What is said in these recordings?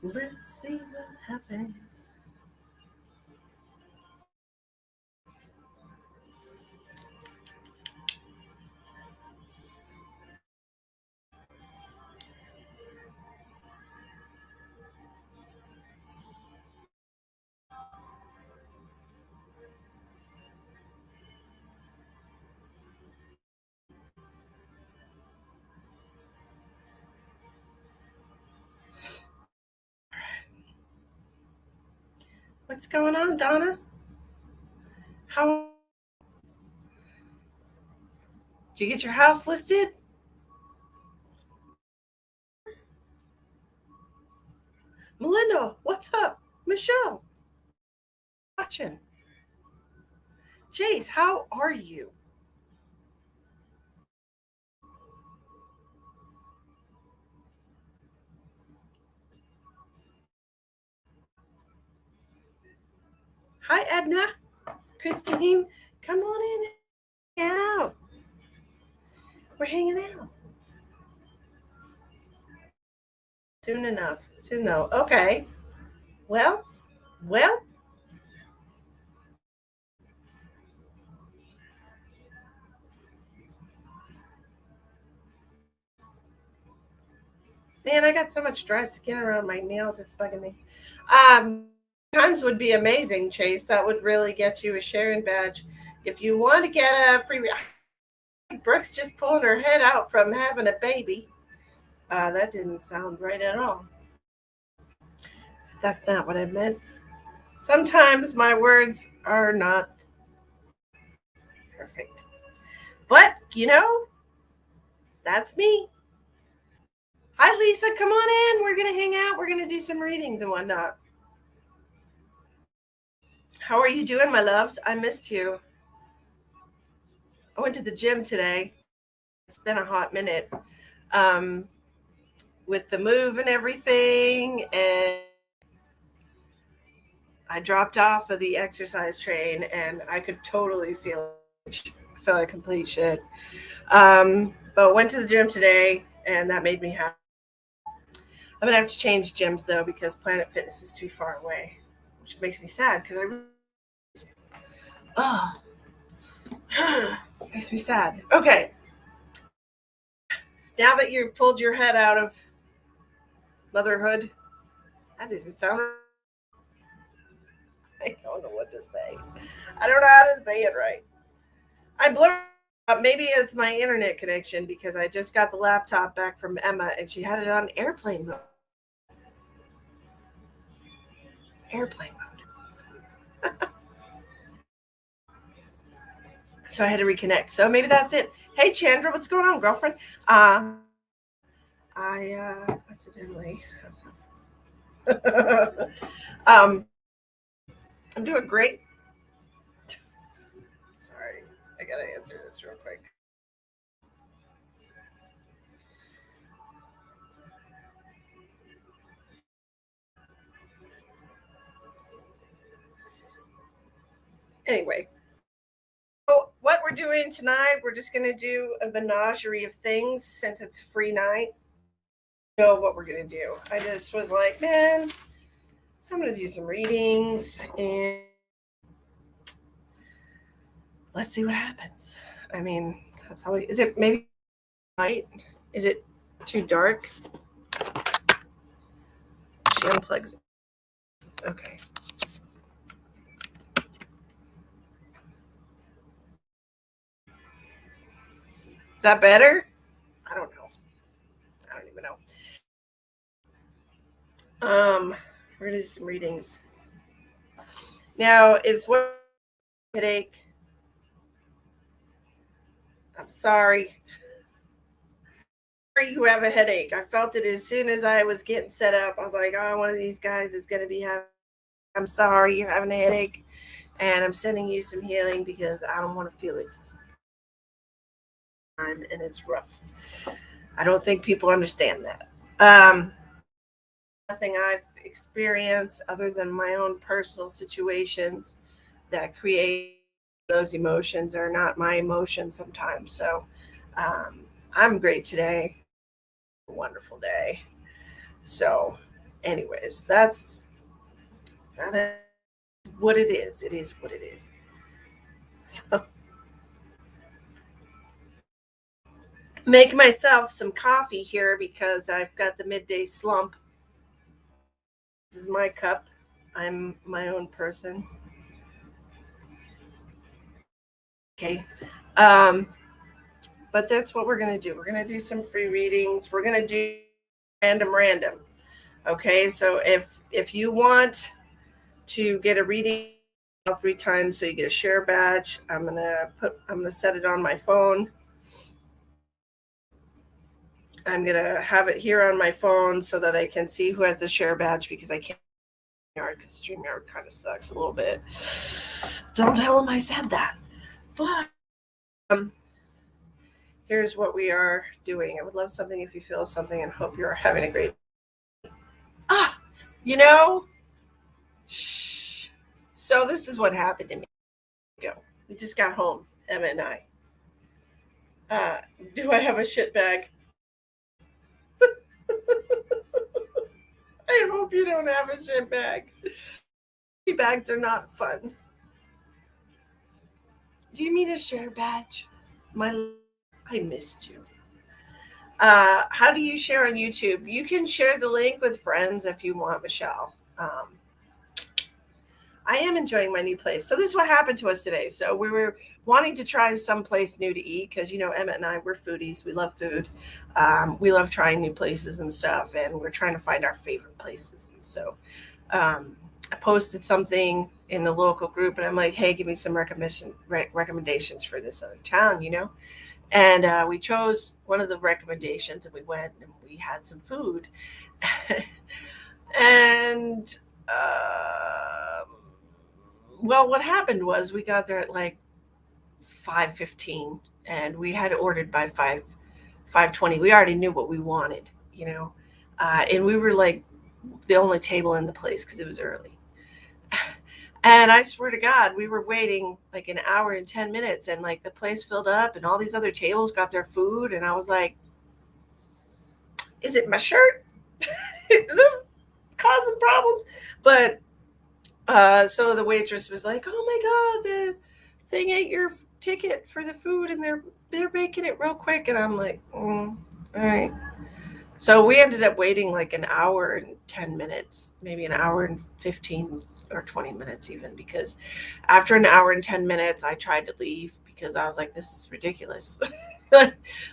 Let's see what happens. What's going on, Donna? How did you get your house listed? Melinda, what's up? Michelle, watching. Jace, how are you? Hi, Edna. Christine, come on in and hang out. We're hanging out. Soon enough. Soon though. Okay. Well, well, man, I got so much dry skin around my nails, it's bugging me. Um, Times would be amazing, Chase. That would really get you a sharing badge. If you want to get a free, Brooke's just pulling her head out from having a baby. That didn't sound right at all. That's not what I meant. Sometimes my words are not perfect. But, that's me. Hi, Lisa. Come on in. We're going to hang out. We're going to do some readings and whatnot. How are you doing, my loves? I missed you. I went to the gym today. It's been a hot minute. Um, with the move and everything, and I dropped off of the exercise train, and I could totally feel like complete shit. But went to the gym today, and that made me happy. I'm gonna have to change gyms though because Planet Fitness is too far away, which makes me sad because oh, makes me sad. Okay, now that you've pulled your head out of motherhood, that doesn't sound. I don't know what to say. I don't know how to say it right. I blurred up. Maybe it's my internet connection because I just got the laptop back from Emma and she had it on airplane mode. Airplane mode. So I had to reconnect. So maybe that's it. Hey Chandra, what's going on, girlfriend? I coincidentally um I'm doing great. Sorry, I gotta answer this real quick. Anyway, so what we're doing tonight, we're just gonna do a menagerie of things since it's free night. Know what we're gonna do. I just was like, man, I'm gonna do some readings and let's see what happens. I mean, that's how we. Is it maybe light? Is it too dark? She unplugs it. Okay. Is that better? I don't know. I don't even know. We're gonna do some readings. Now, if what headache, I'm sorry. You have a headache. I felt it as soon as I was getting set up. I was like, oh, one of these guys is gonna be having. I'm sorry you're having a headache, and I'm sending you some healing because I don't want to feel it. And it's rough. I don't think people understand that. Nothing I've experienced other than my own personal situations that create those emotions are not my emotions sometimes. So I'm great today. Wonderful day. So Anyways, that's what it is. It is what it is. So, make myself some coffee here because I've got the midday slump. This is my cup. I'm my own person. Okay. Um, but that's what we're going to do. We're going to do some free readings. We're going to do random. Okay? So if you want to get a reading all 3 times so you get a share badge, I'm going to set it on my phone. I'm going to have it here on my phone so that I can see who has the share badge because I can't because StreamYard kind of sucks a little bit. Don't tell them I said that. But here's what we are doing. I would love something if you feel something and hope you're having a great you know, so this is what happened to me. We just got home, Emma and I. Do I have a shit bag? I hope you don't have a shit bag. Bags are not fun. Do you mean a share badge? I missed you. How do you share on YouTube? You can share the link with friends if you want, Michelle. I am enjoying my new place. So this is what happened to us today. So we were wanting to try some place new to eat because, Emmett and I, we're foodies. We love food. We love trying new places and stuff. And we're trying to find our favorite places. And so I posted something in the local group and I'm like, hey, give me some recommendations for this other town, And we chose one of the recommendations and we went and we had some food. And well, what happened was we got there at like 5:15 and we had ordered by 5:20. We already knew what we wanted, and we were like the only table in the place because it was early. And I swear to God, we were waiting like an hour and 10 minutes and like the place filled up and all these other tables got their food. And I was like, is it my shirt? Is this causing problems? But so the waitress was like, oh my God, the thing ate your ticket for the food and they're making it real quick. And I'm like, all right. So we ended up waiting like an hour and 10 minutes, maybe an hour and 15 or 20 minutes even, because after an hour and 10 minutes, I tried to leave because I was like, this is ridiculous.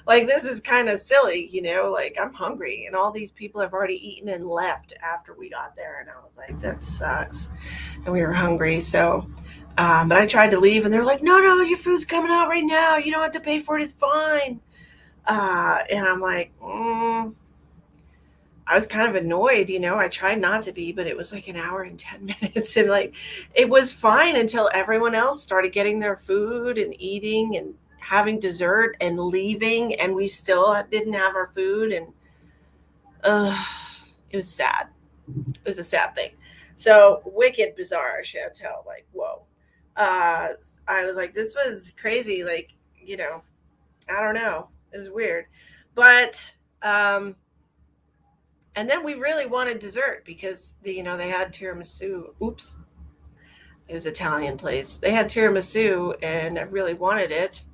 Like, this is kind of silly, like I'm hungry and all these people have already eaten and left after we got there. And I was like, that sucks. And we were hungry. So, but I tried to leave and they're like, no, your food's coming out right now. You don't have to pay for it. It's fine. And I'm like, I was kind of annoyed, I tried not to be, but it was like an hour and 10 minutes. And like, it was fine until everyone else started getting their food and eating and having dessert and leaving. And we still didn't have our food. And it was sad. It was a sad thing. So wicked bizarre Chantel, like, whoa. I was like, this was crazy. Like, I don't know. It was weird. But, and then we really wanted dessert because they had tiramisu. Oops. It was an Italian place. They had tiramisu and I really wanted it.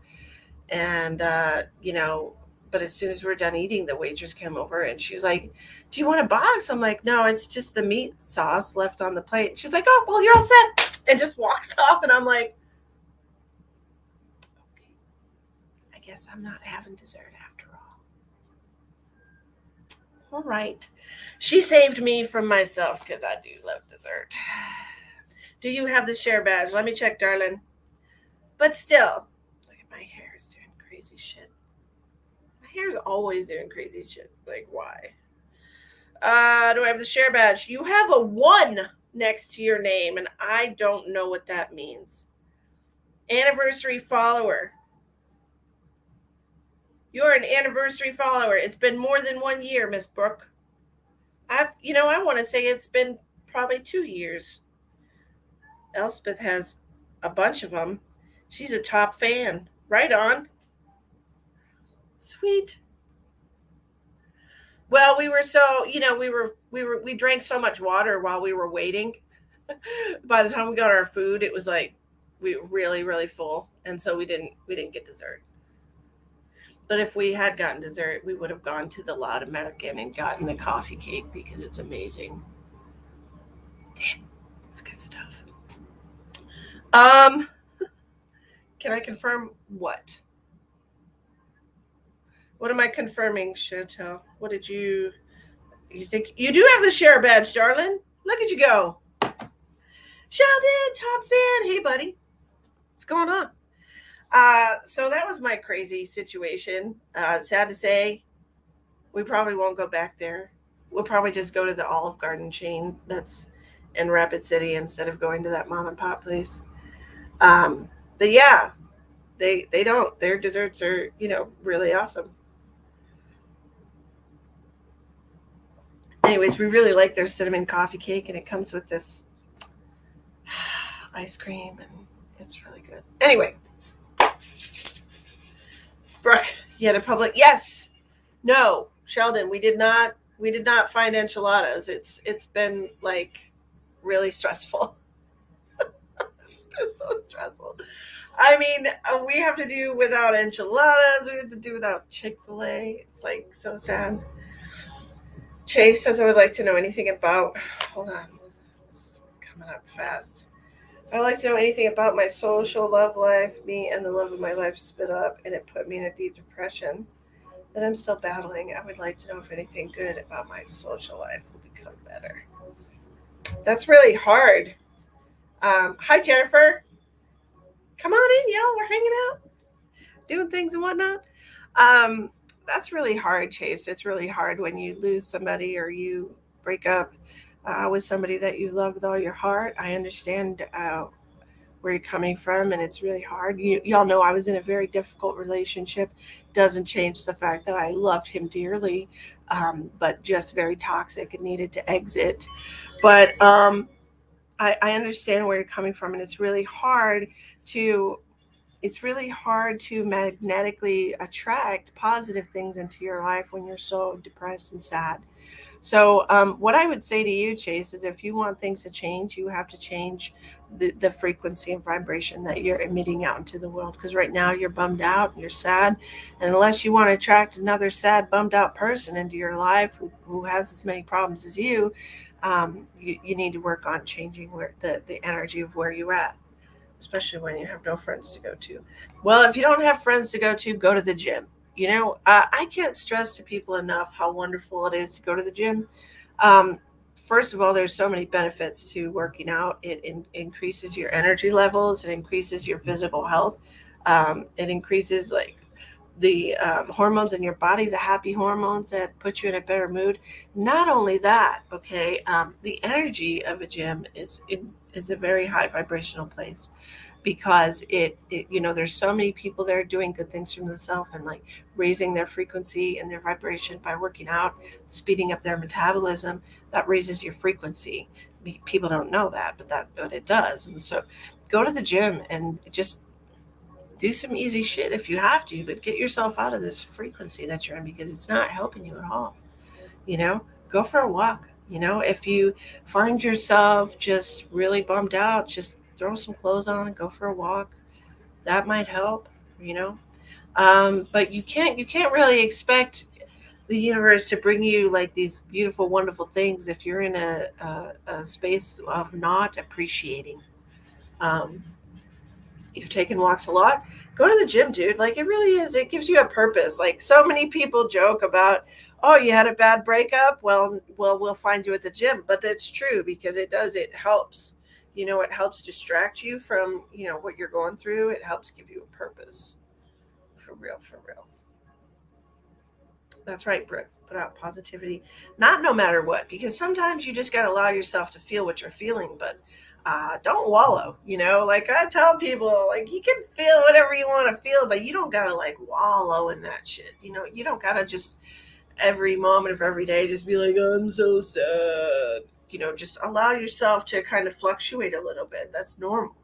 And, but as soon as we were done eating, the waitress came over and she was like, do you want a box? I'm like, no, it's just the meat sauce left on the plate. She's like, oh, well, you're all set. And just walks off. And I'm like, okay, I guess I'm not having dessert after all. All right. She saved me from myself because I do love dessert. Do you have the share badge? Let me check, darling. But still, look at my hair is doing crazy shit. My hair is always doing crazy shit. Like, why? Do I have the share badge? You have a 1 next to your name, and I don't know what that means. Anniversary follower. You're an anniversary follower. It's been more than 1 year, Miss Brooke. I want to say it's been probably 2 years. Elspeth has a bunch of them. She's a top fan. Right on. Sweet. Well, we were so, we drank so much water while we were waiting. By the time we got our food, it was like we were really, really full, and so we didn't get dessert. But if we had gotten dessert, we would have gone to the Loud American and gotten the coffee cake because it's amazing. Damn, it's good stuff. Um, can I confirm what? What am I confirming, Chantel? What did you think? You do have the share badge, darling. Look at you go. Sheldon, top fan. Hey, buddy. What's going on? So that was my crazy situation. Sad to say, we probably won't go back there. We'll probably just go to the Olive Garden chain that's in Rapid City instead of going to that mom and pop place. But yeah, they don't. Their desserts are really awesome. Anyways, we really like their cinnamon coffee cake, and it comes with this ice cream, and it's really good. Anyway, Brooke, you had a public yes. No, Sheldon, we did not find enchiladas. It's been like really stressful. It's been so stressful. I mean, we have to do without enchiladas. We have to do without Chick-fil-A. It's like so sad. Chase says I would like to know anything about. Hold on, it's coming up fast. I would like to know anything about my social love life. Me and the love of my life split up, and it put me in a deep depression that I'm still battling. I would like to know if anything good about my social life will become better. That's really hard. Hi, Jennifer. Come on in, y'all. We're hanging out, doing things and whatnot. That's really hard, Chase. It's really hard when you lose somebody or you break up with somebody that you love with all your heart. I understand where you're coming from, and it's really hard. Y'all know I was in a very difficult relationship. Doesn't change the fact that I loved him dearly, but just very toxic and needed to exit. But I understand where you're coming from, and to it's really hard to magnetically attract positive things into your life when you're so depressed and sad. So, what I would say to you, Chase, is if you want things to change, you have to change the frequency and vibration that you're emitting out into the world. Because right now you're bummed out, you're sad. And unless you want to attract another sad, bummed out person into your life who has as many problems as you need to work on changing the energy of where you're at, especially when you have no friends to go to. Well, if you don't have friends to go to the gym. I can't stress to people enough how wonderful it is to go to the gym. Um, First of all, there's so many benefits to working out. It increases your energy levels. It increases your physical health. It increases like the hormones in your body, the happy hormones that put you in a better mood. Not only that, okay, the energy of a gym is a very high vibrational place because there's so many people there doing good things for themselves and like raising their frequency and their vibration by working out, speeding up their metabolism. That raises your frequency. People don't know that, but it does. And so go to the gym and just do some easy shit if you have to, but get yourself out of this frequency that you're in because it's not helping you at all. Go for a walk. If you find yourself just really bummed out, just throw some clothes on and go for a walk. That might help. you know but you can't really expect the universe to bring you like these beautiful, wonderful things if you're in a space of not appreciating. um, you've taken walks a lot, go to the gym, dude. Like, it really is, it gives you a purpose. Like, so many people joke about, oh, you had a bad breakup, well, we'll find you at the gym. But that's true, because it helps. It helps distract you from what you're going through. It helps give you a purpose. For real, for real. That's right, Brooke. Put out positivity, not no matter what, because sometimes you just got to allow yourself to feel what you're feeling, but don't wallow. Like I tell people, like, you can feel whatever you want to feel, but you don't got to like wallow in that shit. You don't got to just every moment of every day just be like, I'm so sad. Just allow yourself to kind of fluctuate a little bit. That's normal.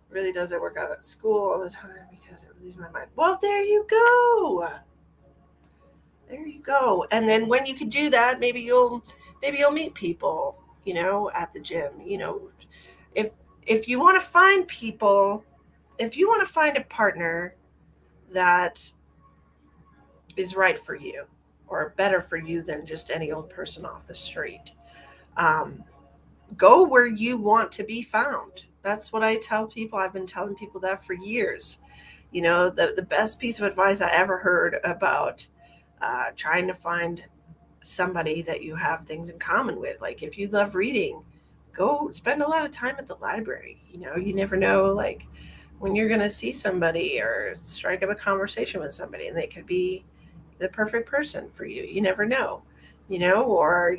It really doesn't work out at school all the time because it leaves my mind. Well, there you go. There you go. And then when you can do that, maybe you'll meet people, at the gym. If if you want to find people, if you want to find a partner that is right for you or better for you than just any old person off the street, um, go where you want to be found. That's what I tell people. I've been telling people that for years. The best piece of advice I ever heard about trying to find somebody that you have things in common with. Like if you love reading, go spend a lot of time at the library. You never know, like when you're going to see somebody or strike up a conversation with somebody, and they could be the perfect person for you. You never know, or,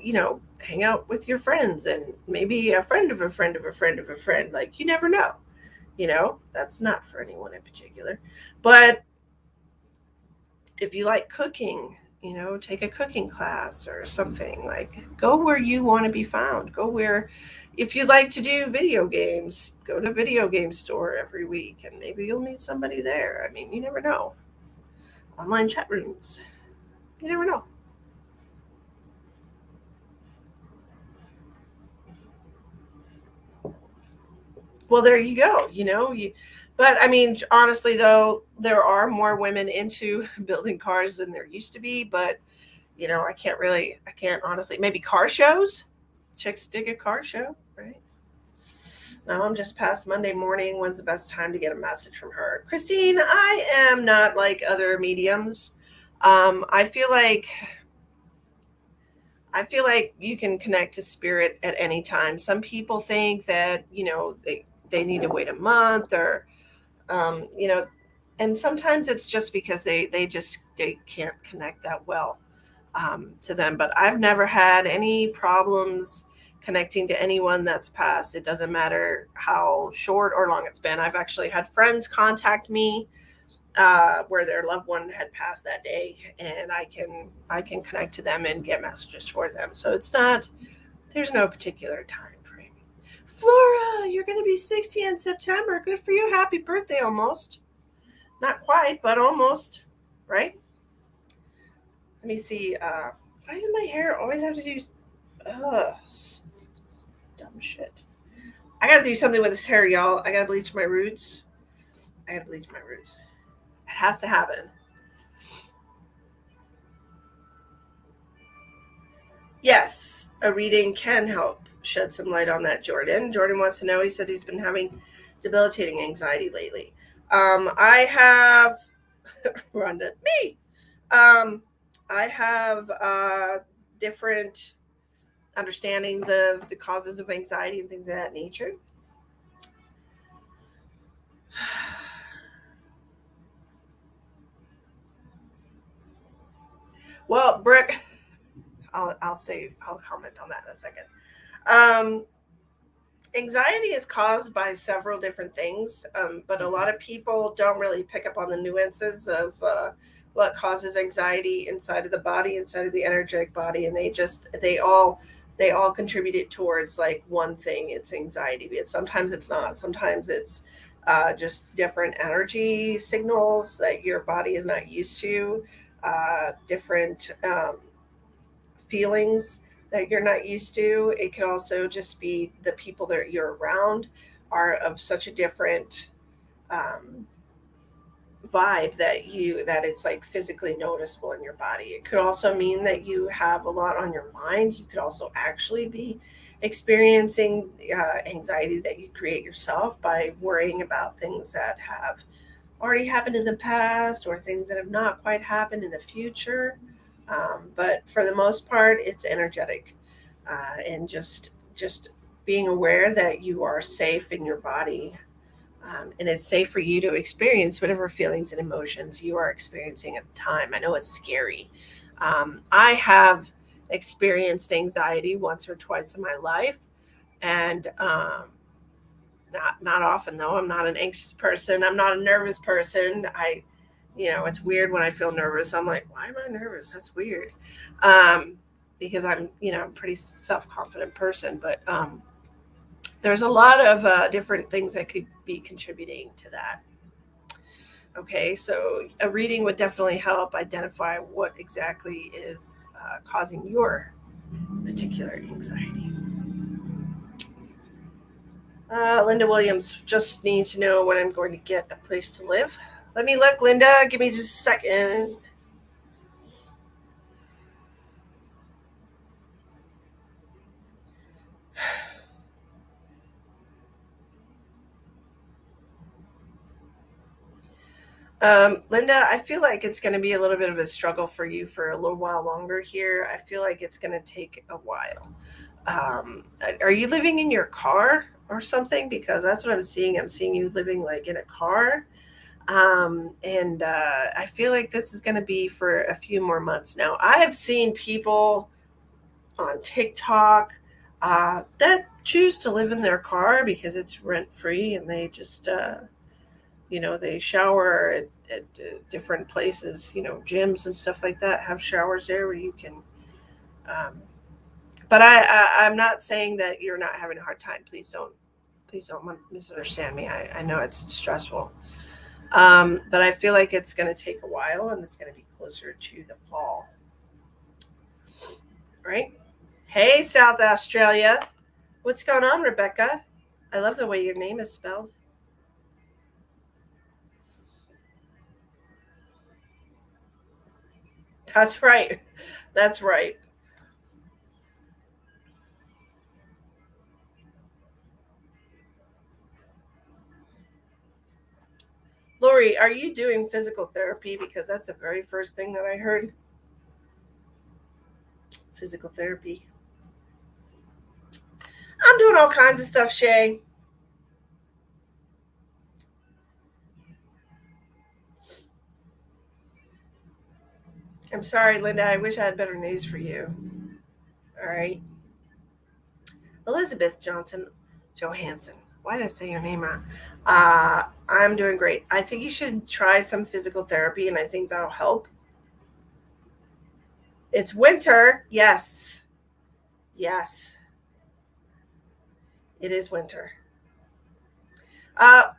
hang out with your friends and maybe a friend of a friend of a friend of a friend. Like you never know, that's not for anyone in particular. But if you like cooking, take a cooking class or something. Like go where you want to be found. Go where, if you like to do video games, go to a video game store every week and maybe you'll meet somebody there. I mean, you never know. Online chat rooms, you never know. Well, there you go. But I mean, honestly, though, there are more women into building cars than there used to be. But I can't honestly. Maybe car shows. Chicks dig a car show, right? Now I'm just past Monday morning. When's the best time to get a message from her? Christine, I am not like other mediums. I feel like you can connect to spirit at any time. Some people think that they need to wait a month, or and sometimes it's just because they can't connect that well to them. But I've never had any problems connecting to anyone that's passed. It doesn't matter how short or long it's been. I've actually had friends contact me where their loved one had passed that day, and I can connect to them and get messages for them. So there's no particular time frame. Flora, you're going to be 60 in September. Good for you. Happy birthday, almost. Not quite, but almost, right? Let me see. Why does my hair always have to do dumb shit? I gotta do something with this hair, y'all. I gotta bleach my roots. I gotta bleach my roots. It has to happen. Yes, a reading can help shed some light on that, Jordan. Jordan wants to know. He said he's been having debilitating anxiety lately. I have Rhonda, me. Um, I have different understandings of the causes of anxiety and things of that nature. Well, Brooke, I'll comment on that in a second. Um, Anxiety is caused by several different things, but a lot of people don't really pick up on the nuances of what causes anxiety inside of the body, inside of the energetic body, and they all contribute it towards like one thing. It's anxiety, but sometimes it's not. Sometimes it's just different energy signals that your body is not used to, different feelings that you're not used to. It can also just be the people that you're around are of such a different um, vibe that it's like physically noticeable in your body. It could also mean that you have a lot on your mind. You could also actually be experiencing anxiety that you create yourself by worrying about things that have already happened in the past or things that have not quite happened in the future. But for the most part, it's energetic, and just being aware that you are safe in your body, and it's safe for you to experience whatever feelings and emotions you are experiencing at the time. I know it's scary. I have experienced anxiety once or twice in my life, and not often though. I'm not an anxious person. I'm not a nervous person. It's weird when I feel nervous. I'm like, why am I nervous? That's weird. Um, because I'm a pretty self confident person, but there's a lot of different things that could be contributing to that. Okay, so a reading would definitely help identify what exactly is causing your particular anxiety. Linda Williams just needs to know when I'm going to get a place to live. Let me look, Linda. Give me just a second. Linda, I feel like it's going to be a little bit of a struggle for you for a little while longer here. I feel like it's going to take a while. Are you living in your car or something? Because that's what I'm seeing. I'm seeing you living like in a car. And I feel like this is going to be for a few more months now. I have seen people on TikTok that choose to live in their car because it's rent free and they just, they shower at different places, gyms and stuff like that have showers there where you can. Um, but I'm not saying that you're not having a hard time. Please don't misunderstand me. I know it's stressful. But I feel like it's going to take a while and it's going to be closer to the fall. Right? Hey, South Australia. What's going on, Rebecca? I love the way your name is spelled. That's right. That's right. Lori, are you doing physical therapy? Because that's the very first thing that I heard. Physical therapy. I'm doing all kinds of stuff, Shay. I'm sorry, Linda. I wish I had better news for you. All right. Elizabeth Johansson. Why did I say your name wrong? I'm doing great. I think you should try some physical therapy, and I think that'll help. It's winter. Yes. Yes. It is winter.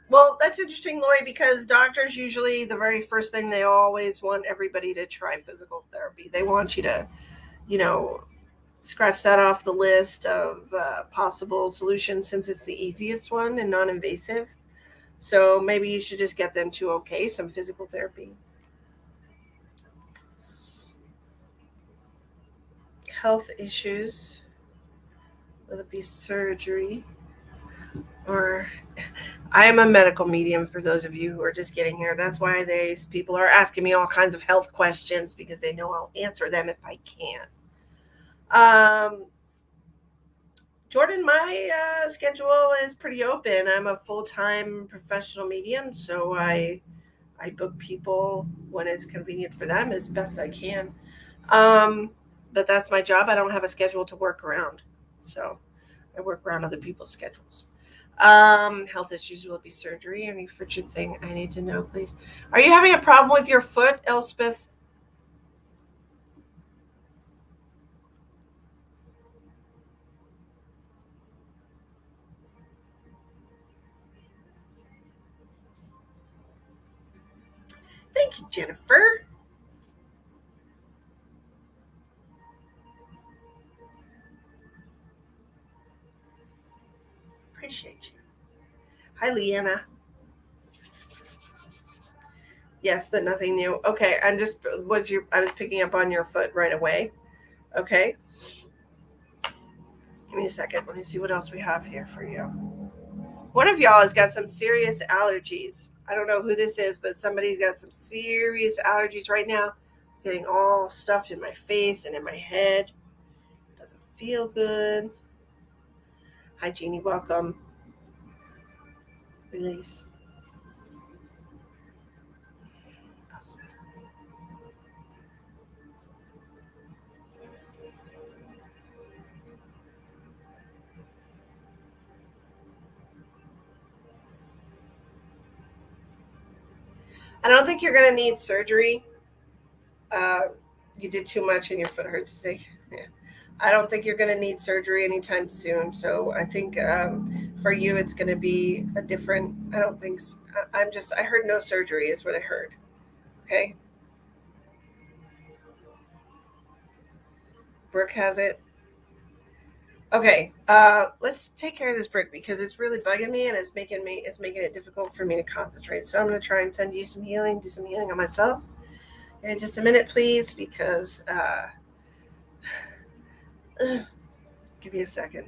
Well, that's interesting, Lori, because doctors usually, the very first thing, they always want everybody to try physical therapy. They want you to, you know, scratch that off the list of possible solutions since it's the easiest one and non invasive. So maybe you should just get them to okay some physical therapy. Health issues, whether it be surgery or I am a medical medium for those of you who are just getting here. That's why these people are asking me all kinds of health questions because they know I'll answer them if I can. Jordan, my schedule is pretty open. I'm a full-time professional medium, so I book people when it's convenient for them as best I can. Um, but that's my job. I don't have a schedule to work around, so I work around other people's schedules. Health issues will be surgery. Any future thing I need to know, please. Are you having a problem with your foot, Elspeth? Thank you, Jennifer. Appreciate you. Hi, Leanna. Yes, but nothing new. Okay, I'm just I was picking up on your foot right away. Okay. Give me a second. Let me see what else we have here for you. One of y'all has got some serious allergies. I don't know who this is, but somebody's got some serious allergies right now. Getting all stuffed in my face and in my head. Doesn't feel good. Hi, Jeannie. Welcome. Release. I don't think you're going to need surgery. Uh, you did too much and your foot hurts today. Yeah. I don't think you're going to need surgery anytime soon. So I think for you, it's going to be a different. I don't think. I heard no surgery is what I heard. Okay. Brooke has it. Okay. Let's take care of this, Brooke, because it's really bugging me and it's making it difficult for me to concentrate. So I'm going to try and send you some healing, do some healing on myself. In just a minute, please, because give me a second.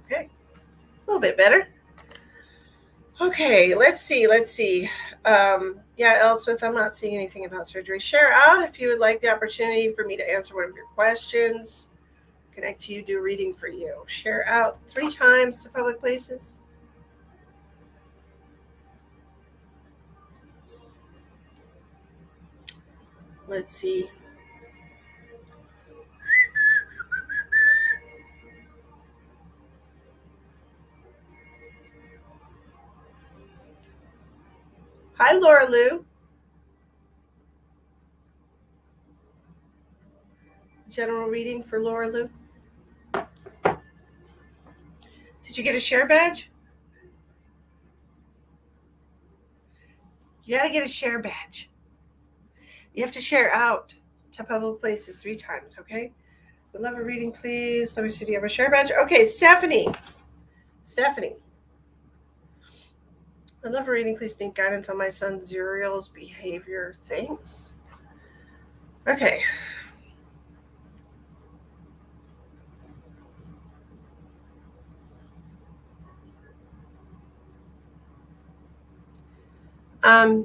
Okay. A little bit better. Okay, let's see. Yeah, Elspeth, I'm not seeing anything about surgery. Share out if you would like the opportunity for me to answer one of your questions. Connect to you, do a reading for you. Share out 3 times to public places. Let's see. Hi, Laura Lou. General reading for Laura Lou. Did you get a share badge? You got to get a share badge. You have to share out to public places 3 times, okay? Would love a reading, please. Let me see. Do you have a share badge? Okay, Stephanie. I'd love a reading, please. Need guidance on my son Zuriel's behavior. Thanks. Okay. Um,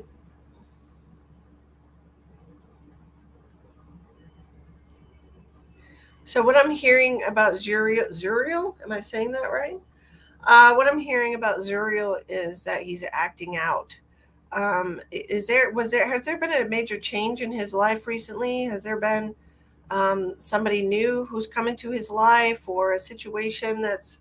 so what I'm hearing about Zuriel, am I saying that right? What I'm hearing about Zuriel is that he's acting out. Has there been a major change in his life recently? Has there been somebody new who's come into his life, or a situation that's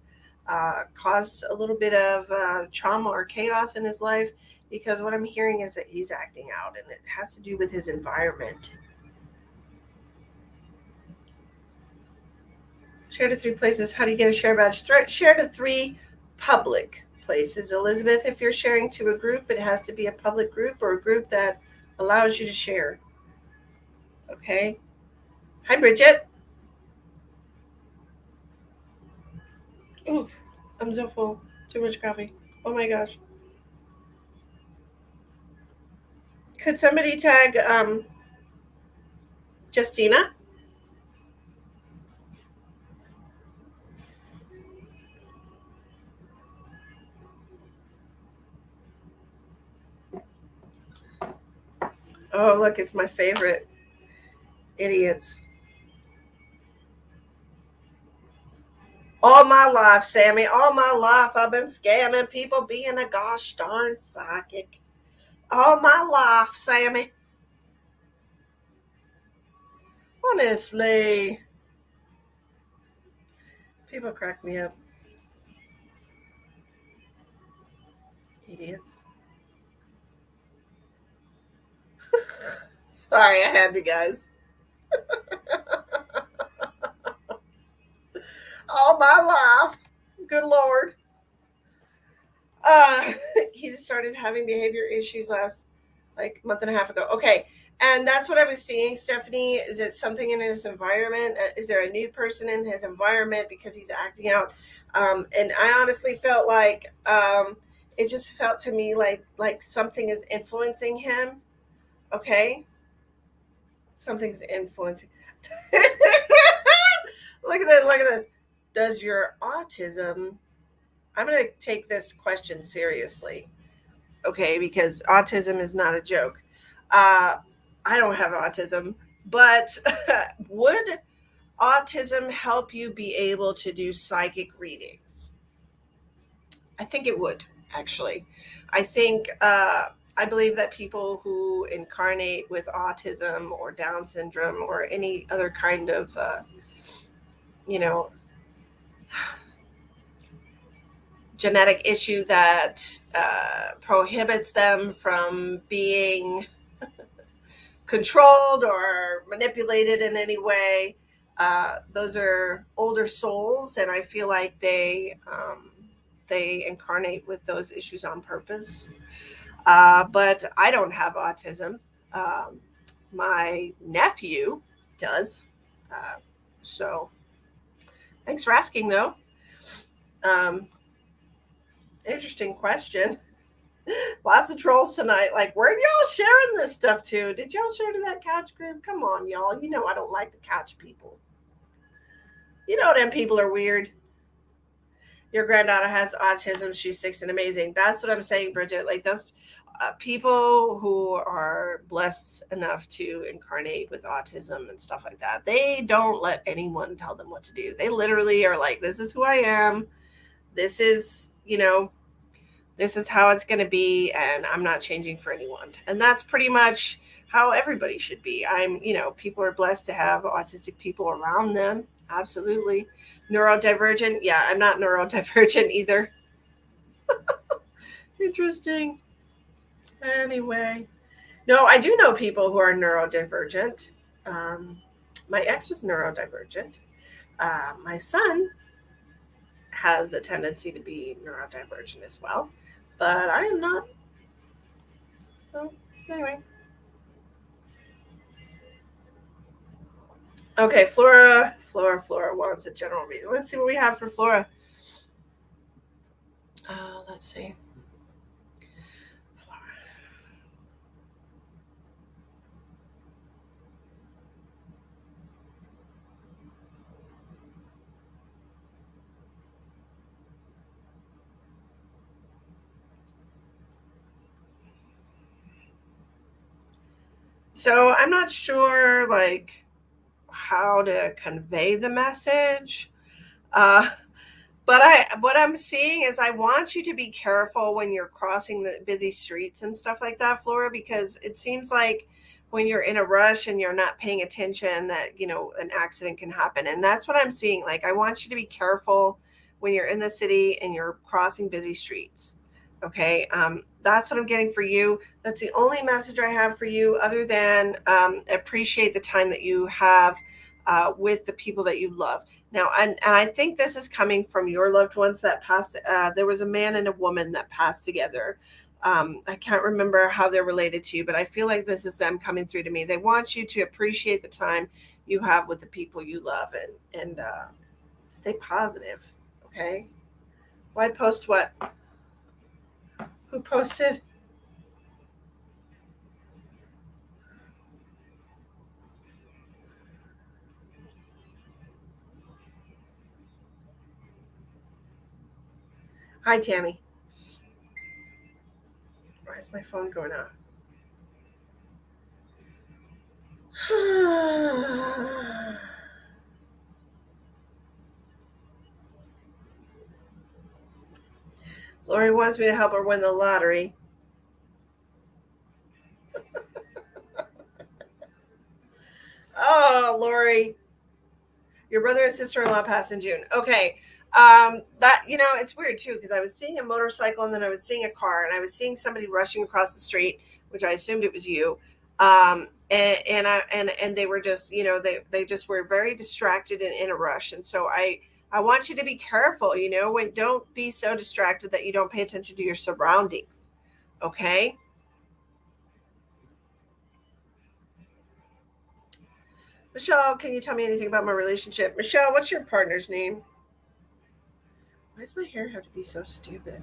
caused a little bit of trauma or chaos in his life? Because what I'm hearing is that he's acting out, and it has to do with his environment. Share to 3 places. How do you get a share badge? Share to 3 public places. Elizabeth, if you're sharing to a group, it has to be a public group or a group that allows you to share. Okay. Hi, Bridget. Ooh, I'm so full. Too much coffee. Oh my gosh. Could somebody tag Justina? Oh, look, it's my favorite. Idiots. All my life, Sammy, all my life, I've been scamming people, being a gosh darn psychic. All my life, Sammy. Honestly, people crack me up. Idiots. Sorry, I had to, guys. All my life. Good Lord. Uh, he just started having behavior issues last like month and a half ago. Okay. And that's what I was seeing, Stephanie. Is it something in his environment? Is there a new person in his environment because he's acting out? And I honestly felt like it just felt to me like something is influencing him. Okay, something's influencing. Look at this. Look at this. Does your autism? I'm going to take this question seriously. okay, because autism is not a joke. I don't have autism, but would autism help you be able to do psychic readings? I think it would, actually. I think, I believe that people who incarnate with autism or Down syndrome or any other kind of, you know, genetic issue that prohibits them from being controlled or manipulated in any way. Those are older souls, and I feel like they incarnate with those issues on purpose. But I don't have autism. Um, my nephew does. Uh, so thanks for asking, though. Um, Interesting question. Lots of trolls tonight. Like, where y'all sharing this stuff to? Did y'all share to that couch group? Come on, y'all. You know I don't like the couch people. You know them people are weird. Your granddaughter has autism. She's 6 and amazing. That's what I'm saying, Bridget. Like those people who are blessed enough to incarnate with autism and stuff like that, they don't let anyone tell them what to do. They literally are like, this is who I am. This is, this is how it's going to be, and I'm not changing for anyone. And that's pretty much how everybody should be. People are blessed to have autistic people around them. Absolutely. Neurodivergent. Yeah, I'm not neurodivergent either. Interesting. Anyway, no, I do know people who are neurodivergent. My ex was neurodivergent. My son has a tendency to be neurodivergent as well, but I am not. So, anyway. Okay, Flora wants a general reading. Let's see what we have for Flora. Let's see. Flora. So I'm not sure, like, how to convey the message. Uh, But what I'm seeing is I want you to be careful when you're crossing the busy streets and stuff like that, Flora, because it seems like when you're in a rush and you're not paying attention that, an accident can happen. And that's what I'm seeing. Like, I want you to be careful when you're in the city and you're crossing busy streets. Okay. That's what I'm getting for you. That's the only message I have for you, other than appreciate the time that you have with the people that you love. Now, and I think this is coming from your loved ones that passed. There was a man and a woman that passed together. I can't remember how they're related to you, but I feel like this is them coming through to me. They want you to appreciate the time you have with the people you love, and stay positive. Okay. Why post what? Who posted? Hi, Tammy. Why is my phone going off? Lori wants me to help her win the lottery. Oh, Lori. Your brother and sister-in-law passed in June. Okay. That, it's weird too, because I was seeing a motorcycle and then I was seeing a car and I was seeing somebody rushing across the street, which I assumed it was you. And they were just, they just were very distracted and in a rush. And so I want you to be careful, when don't be so distracted that you don't pay attention to your surroundings. Okay. Michelle, can you tell me anything about my relationship? Michelle, what's your partner's name? Why does my hair have to be so stupid?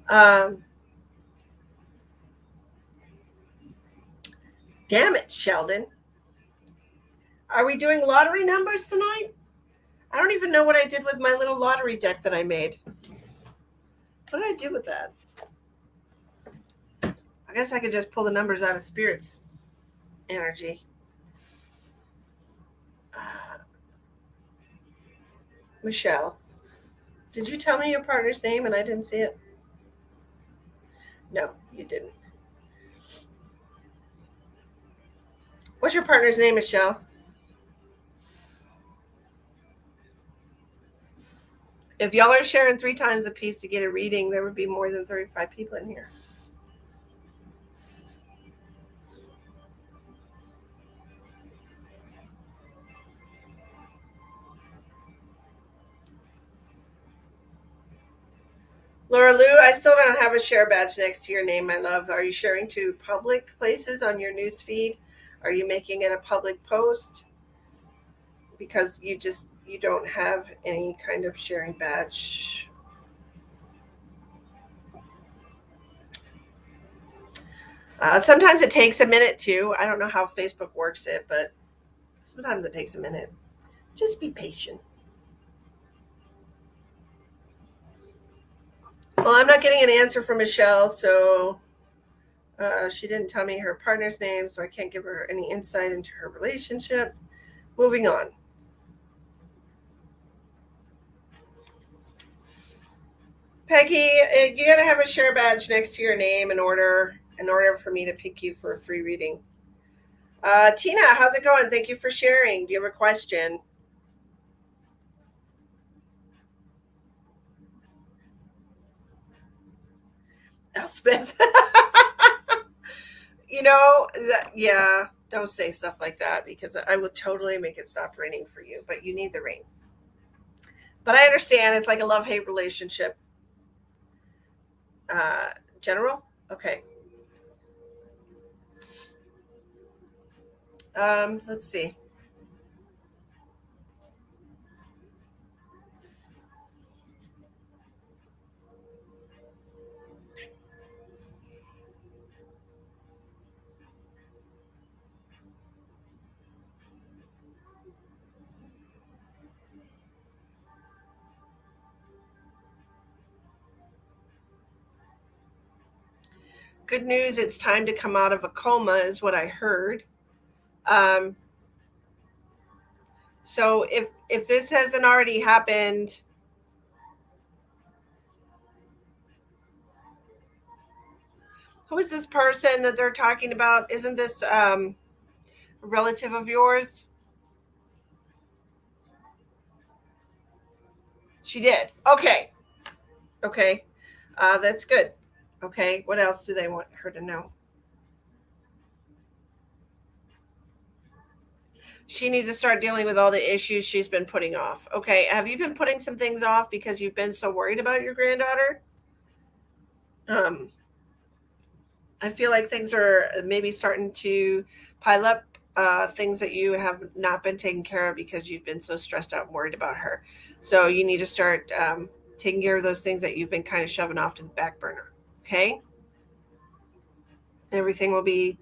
Damn it, Sheldon. Are we doing lottery numbers tonight? I don't even know what I did with my little lottery deck that I made. What did I do with that? I guess I could just pull the numbers out of Spirit's energy. Michelle, did you tell me your partner's name and I didn't see it? No, you didn't. What's your partner's name, Michelle? If y'all are sharing 3 times a piece to get a reading, there would be more than 35 people in here. Laura Lou, I still don't have a share badge next to your name, my love. Are you sharing to public places on your news feed? Are you making it a public post? Because you don't have any kind of sharing badge. Sometimes it takes a minute too. I don't know how Facebook works it, but sometimes it takes a minute. Just be patient. Well, I'm not getting an answer from Michelle, so she didn't tell me her partner's name, so I can't give her any insight into her relationship. Moving on. Peggy, you gotta have a share badge next to your name in order for me to pick you for a free reading. Tina, how's it going? Thank you for sharing. Do you have a question? Elspeth. Yeah, don't say stuff like that because I will totally make it stop raining for you, but you need the rain. But I understand it's like a love hate relationship. Uh, General? Okay. Let's see. Good news, it's time to come out of a coma, is what I heard. Um, so if this hasn't already happened, who is this person that they're talking about? Isn't this a relative of yours? She did. Okay. Okay. That's good. Okay. What else do they want her to know? She needs to start dealing with all the issues she's been putting off. Okay. Have you been putting some things off because you've been so worried about your granddaughter? Um, I feel like things are maybe starting to pile up, things that you have not been taking care of because you've been so stressed out and worried about her. So you need to start taking care of those things that you've been kind of shoving off to the back burner. Okay. Everything will be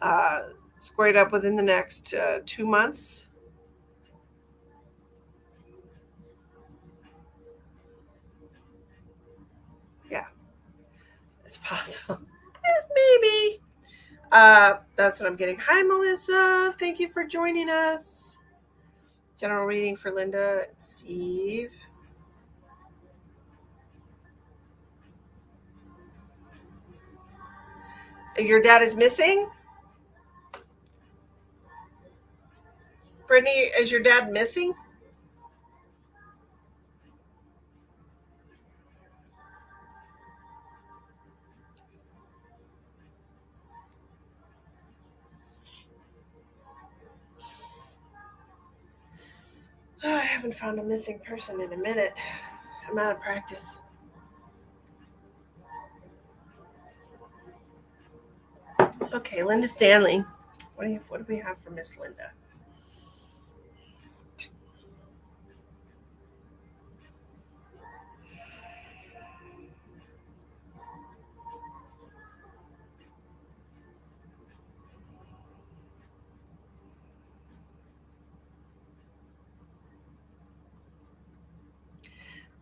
uh, squared up within the next 2 months. Yeah, it's possible. Yes, maybe. That's what I'm getting. Hi, Melissa. Thank you for joining us. General reading for Linda and Steve. Your dad is missing? Brittany, is your dad missing? Oh, I haven't found a missing person in a minute. I'm out of practice. Okay, Linda Stanley. What do we have for Miss Linda?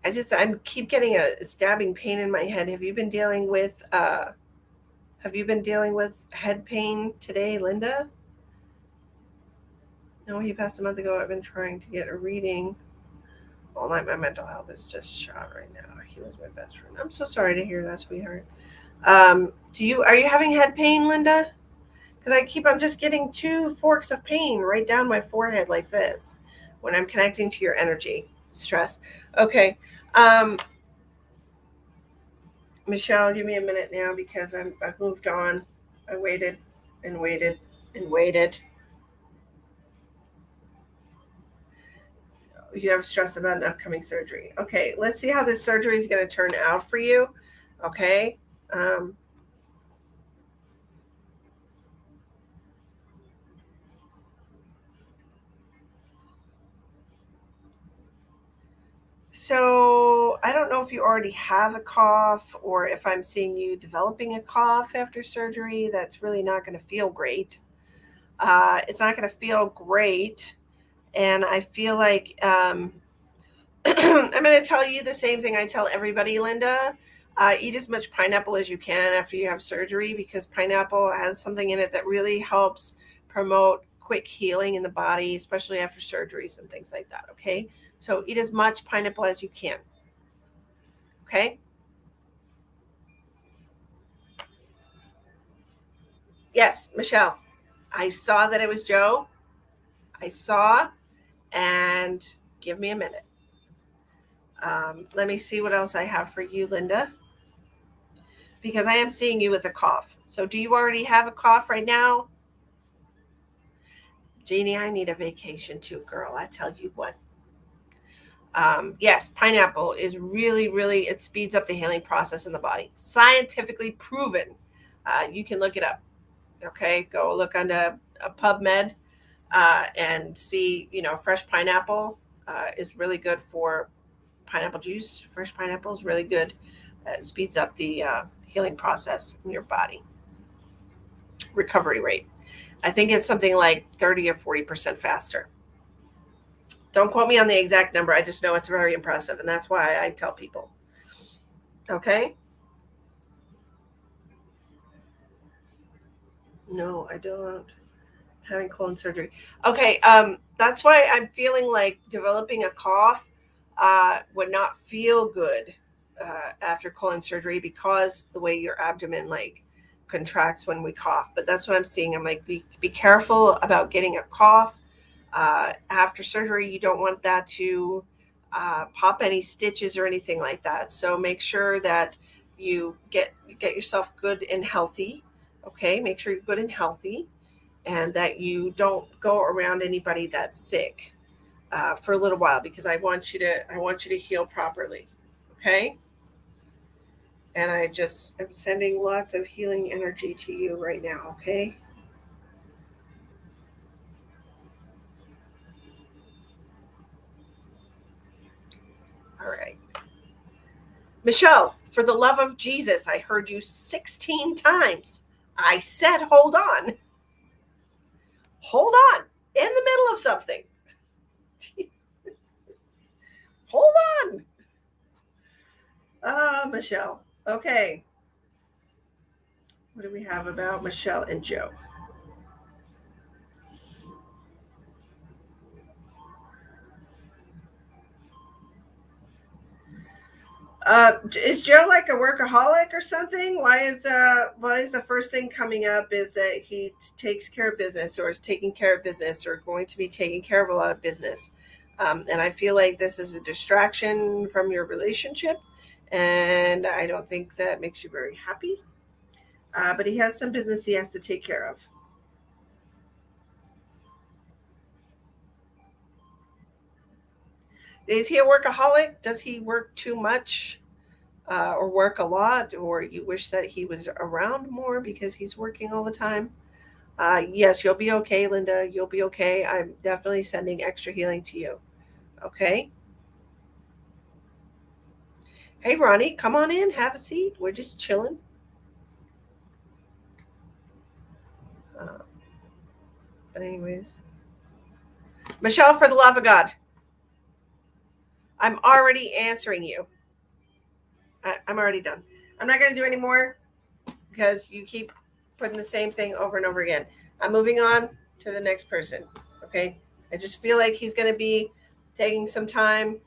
I keep getting a stabbing pain in my head. Have you been dealing with Have you been dealing with head pain today, Linda? No, he passed a month ago. I've been trying to get a reading all night. My mental health is just shot right now. He was my best friend. I'm so sorry to hear that, sweetheart. Are you having head pain, Linda? Because I'm just getting 2 forks of pain right down my forehead like this when I'm connecting to your energy. Stress. Okay. Michelle, give me a minute now because I've moved on. I waited and waited and waited. You have stress about an upcoming surgery. Okay, let's see how this surgery is going to turn out for you. Okay. Um, so I don't know if you already have a cough or if I'm seeing you developing a cough after surgery. That's really not going to feel great. It's not going to feel great. And I feel like I'm going to tell you the same thing I tell everybody, Linda. Eat as much pineapple as you can after you have surgery because pineapple has something in it that really helps promote quick healing in the body, especially after surgeries and things like that. Okay. So eat as much pineapple as you can. Okay. Yes, Michelle. I saw that it was Joe. I saw, and give me a minute. Let me see what else I have for you, Linda, because I am seeing you with a cough. So, do you already have a cough right now? Jeannie, I need a vacation too, girl. I tell you what. Yes, pineapple is really, really, it speeds up the healing process in the body. Scientifically proven. You can look it up. Okay. Go look under a PubMed and see, fresh pineapple is really good for pineapple juice. Fresh pineapple is really good. It speeds up the healing process in your body. Recovery rate. I think it's something like 30 or 40% faster. Don't quote me on the exact number. I just know it's very impressive, and that's why I tell people. Okay? No, I don't. Having colon surgery. Okay, that's why I'm feeling like developing a cough would not feel good after colon surgery because the way your abdomen contracts when we cough. But that's what I'm seeing. I'm like, be careful about getting a cough after surgery. You don't want that to pop any stitches or anything like that. So make sure that you get yourself good and healthy. Okay, make sure you're good and healthy, and that you don't go around anybody that's sick for a little while because I want you to heal properly. Okay, and I'm sending lots of healing energy to you right now. Okay. All right. Michelle, for the love of Jesus, I heard you 16 times. I said, hold on. Hold on. In the middle of something. Hold on. Michelle. Okay. What do we have about Michelle and Joe? Is Joe like a workaholic or something? Why is the first thing coming up is that he takes care of business or is taking care of business or going to be taking care of a lot of business? And I feel like this is a distraction from your relationship, and I don't think that makes you very happy. But he has some business he has to take care of. Is he a workaholic? Does he work too much? Or work a lot, or you wish that he was around more because he's working all the time. Yes, you'll be okay, Linda. You'll be okay. I'm definitely sending extra healing to you. Okay. Hey, Ronnie, come on in. Have a seat. We're just chilling. Uh, but, anyways, Michelle, for the love of God, I'm already answering you. I'm already done. I'm not going to do any more. because you keep putting the same thing over and over again. I'm moving on to the next person. Okay. I just feel like he's going to be taking some time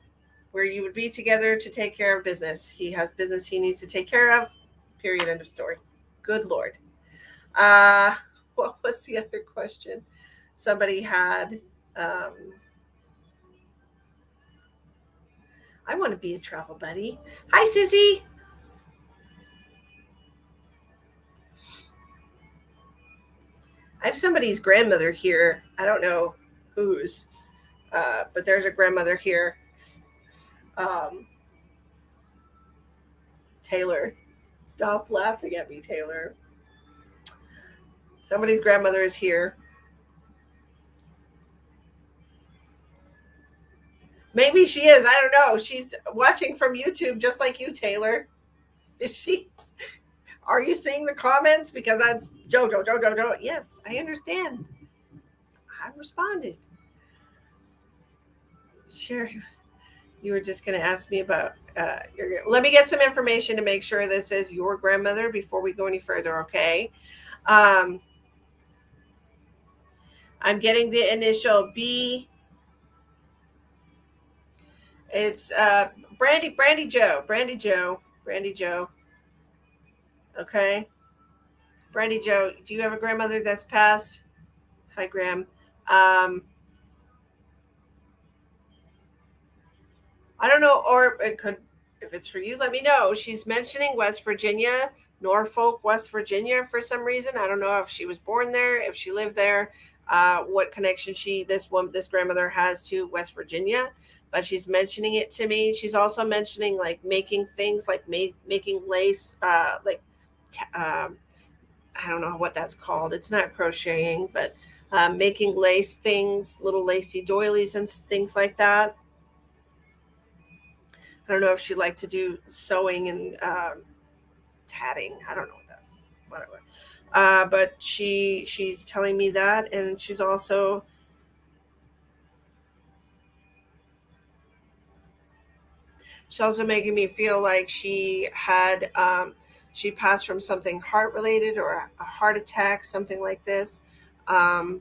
where you would be together to take care of business. He has business he needs to take care of. Period. End of story. Good Lord. What was the other question somebody had? I want to be a travel buddy. Hi, Sissy. I have somebody's grandmother here. I don't know whose, but there's a grandmother here. Um, Taylor, stop laughing at me, Taylor. Somebody's grandmother is here. Maybe she is. I don't know. She's watching from YouTube just like you, Taylor. Is she? Are you seeing the comments? Because that's Joe. Yes, I understand. I responded. Sure. You were just going to ask me about let me get some information to make sure this is your grandmother before we go any further, okay? I'm getting the initial B. It's Brandy Joe. Okay. Brandy Joe, do you have a grandmother that's passed? Hi, Graham. I don't know, or it could, if it's for you, let me know. She's mentioning West Virginia, Norfolk, West Virginia for some reason. I don't know if she was born there, if she lived there, what connection this grandmother has to West Virginia, but she's mentioning it to me. She's also mentioning like making things like making lace, I don't know what that's called. It's not crocheting, but making lace things, little lacy doilies and things like that. I don't know if she'd like to do sewing and tatting. I don't know what that's. Whatever. But she's telling me that, and she's also making me feel like she passed from something heart related or a heart attack, something like this. Um,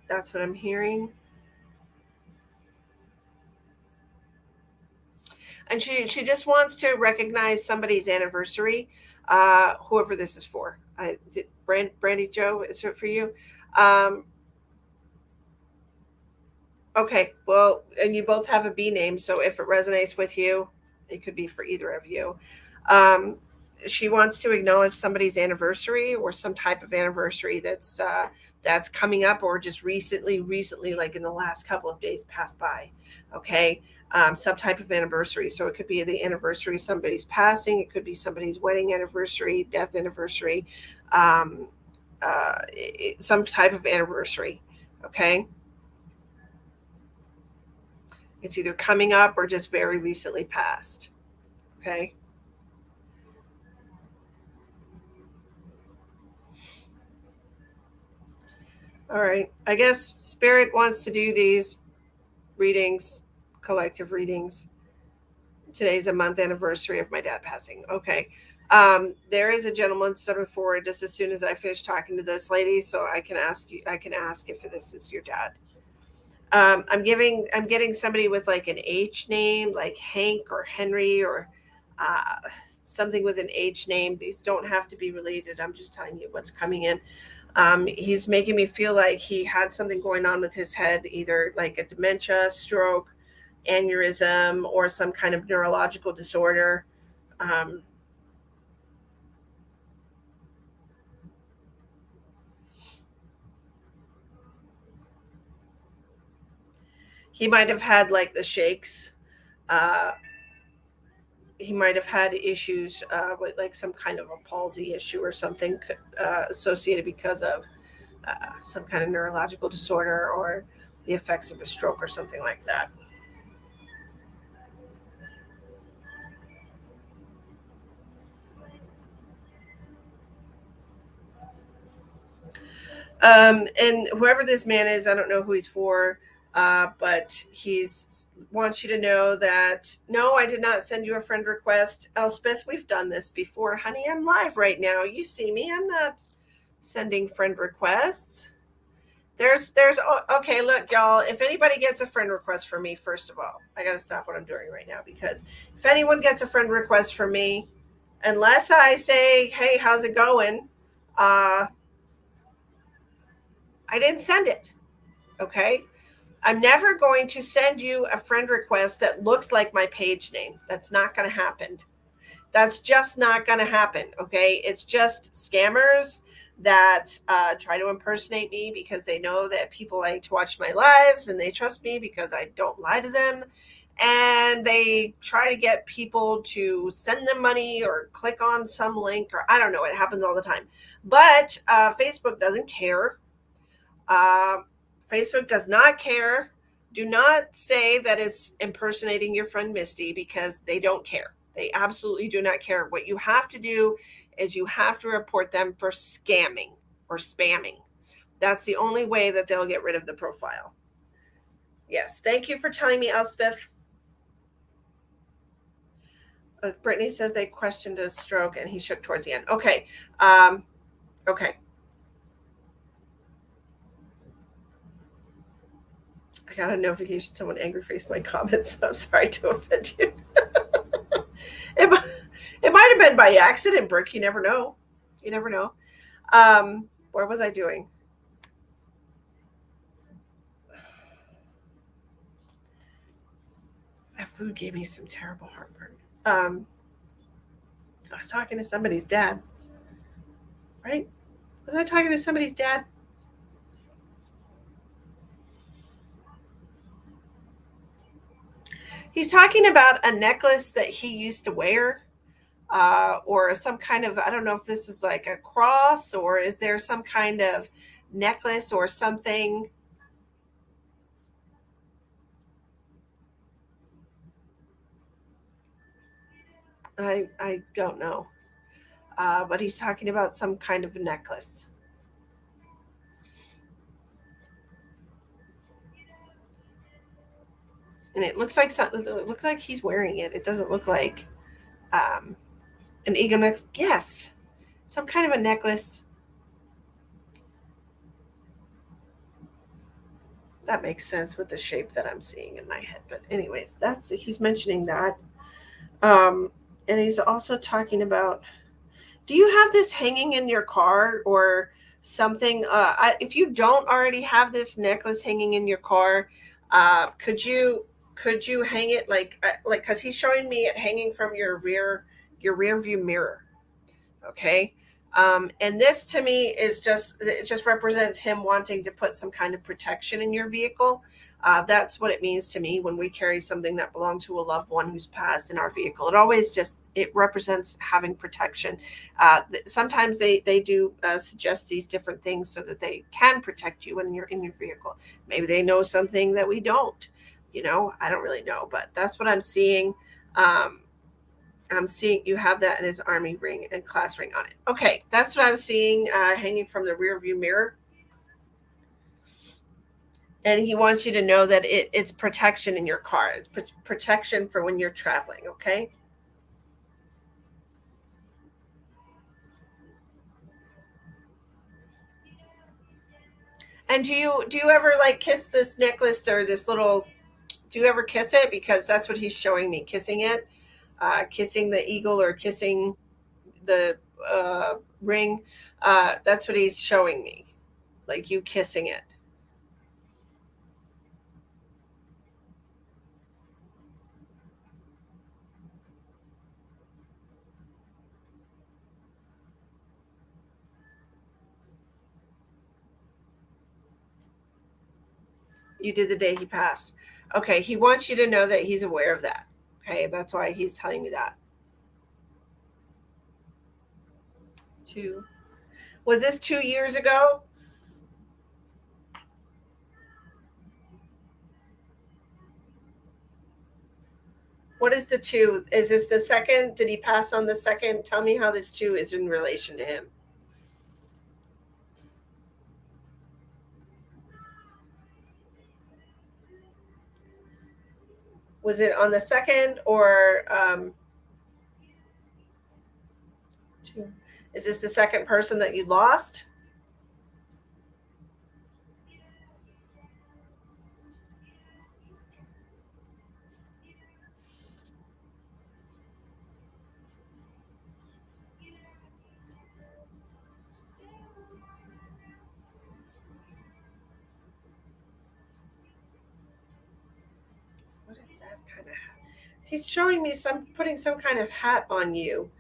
that's what I'm hearing. And she just wants to recognize somebody's anniversary, whoever this is for. Brandy Joe, is it for you? Um, okay, well, and you both have a B name, so if it resonates with you, it could be for either of you. Um, she wants to acknowledge somebody's anniversary or some type of anniversary that's coming up or just recently, like in the last couple of days passed by. Okay, some type of anniversary. So it could be the anniversary of somebody's passing. It could be somebody's wedding anniversary, death anniversary, um, some type of anniversary. Okay, it's either coming up or just very recently passed. Okay. All right. I guess Spirit wants to do these readings, collective readings. Today's a month anniversary of my dad passing. Okay. There is a gentleman stepping forward just as soon as I finish talking to this lady, so I can ask if this is your dad. I'm getting somebody with like an H name, like Hank or Henry or uh, something with an H name. These don't have to be related. I'm just telling you what's coming in. He's making me feel like he had something going on with his head, either like a dementia, stroke, aneurysm, or some kind of neurological disorder. Um, he might have had like the shakes. Uh, he might have had issues with like some kind of a palsy issue or something associated because of some kind of neurological disorder or the effects of a stroke or something like that. And whoever this man is, I don't know who he's for. But he's wants you to know that no, I did not send you a friend request. Elspeth, we've done this before, honey. I'm live right now. You see me. I'm not sending friend requests. There's okay, look, y'all, if anybody gets a friend request from me, first of all, I got to stop what I'm doing right now, because if anyone gets a friend request from me, unless I say, "Hey, how's it going?" I didn't send it. Okay? I'm never going to send you a friend request that looks like my page name. That's not going to happen. That's just not going to happen. Okay. It's just scammers that try to impersonate me because they know that people like to watch my lives and they trust me because I don't lie to them. And they try to get people to send them money or click on some link, or I don't know. It happens all the time. But Facebook doesn't care. Uh, Facebook does not care. Do not say that it's impersonating your friend Misty, because they don't care. They absolutely do not care. What you have to do is you have to report them for scamming or spamming. That's the only way that they'll get rid of the profile. Yes. Thank you for telling me, Elspeth. Brittany says they questioned his stroke and he shook towards the end. Okay. Okay. I got a notification someone angry faced my comments. So I'm sorry to offend you. it might have been by accident, Brooke. You never know. You never know. What was I doing? That food gave me some terrible heartburn. I was talking to somebody's dad. Right? Was I talking to somebody's dad? He's talking about a necklace that he used to wear, or some kind of, I don't know if this is like a cross, or is there some kind of necklace or something. I don't know. But he's talking about some kind of necklace. And it looks like something. It looks like he's wearing it. It doesn't look like um, an eagle necklace. Yes, some kind of a necklace. That makes sense with the shape that I'm seeing in my head. But anyways, that's he's mentioning that. Um, and he's also talking about. Do you have this hanging in your car or something? If you don't already have this necklace hanging in your car, could you hang it like because he's showing me it hanging from your rear view mirror. Okay. And this to me is it just represents him wanting to put some kind of protection in your vehicle. That's what it means to me when we carry something that belonged to a loved one who's passed in our vehicle. It represents having protection. Sometimes they do suggest these different things so that they can protect you when you're in your vehicle. Maybe they know something that we don't. I don't really know, but that's what I'm seeing. I'm seeing you have that in his army ring and class ring on it. Okay, that's what I'm seeing hanging from the rear view mirror. And he wants you to know that it's protection in your car. It's protection for when you're traveling. Okay. And do you ever like kiss this necklace or this little? Do you ever kiss it? Because that's what he's showing me, kissing it, kissing the eagle or kissing the ring. That's what he's showing me, like you kissing it. You did the day he passed. Okay, he wants you to know that he's aware of that. Okay, that's why he's telling me that. Two. Was this 2 years ago? What is the two? Is this the second? Did he pass on the second? Tell me how this two is in relation to him. Was it on the second or two? Is this the second person that you lost? What is that kind of hat? He's showing me some putting some kind of hat on you.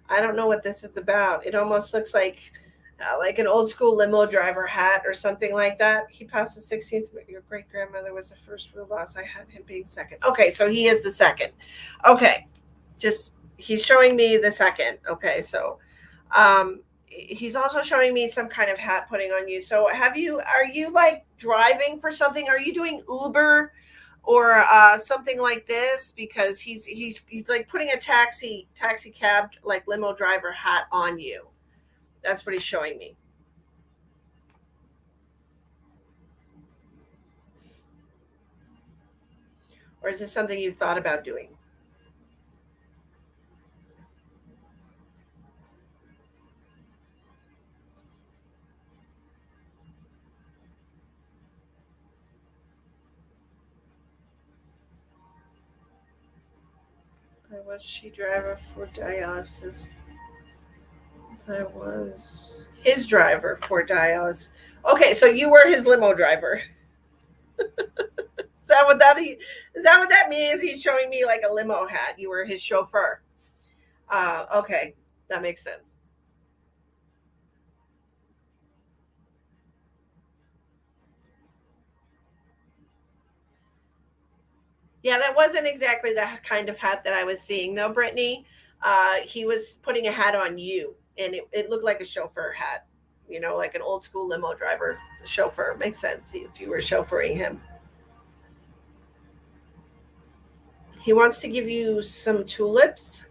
I don't know what this is about. It almost looks like an old school limo driver hat or something like that. He passed the 16th, but your great grandmother was the first real loss. I had him being second. Okay, so he is the second. Okay, just he's showing me the second. Okay, so he's also showing me some kind of hat putting on you. So are you like driving for something? Are you doing Uber or something like this? Because he's like putting a taxi cab like limo driver hat on you. That's what he's showing me. Or is this something you've thought about doing? I was she driver for dialysis. I was his driver for dialysis. Okay, so you were his limo driver. Is that what that means? He's showing me like a limo hat. You were his chauffeur. Okay, that makes sense. Yeah, that wasn't exactly the kind of hat that I was seeing, though, Brittany. He was putting a hat on you, and it looked like a chauffeur hat. You know, like an old school limo driver chauffeur. Makes sense if you were chauffeuring him. He wants to give you some tulips.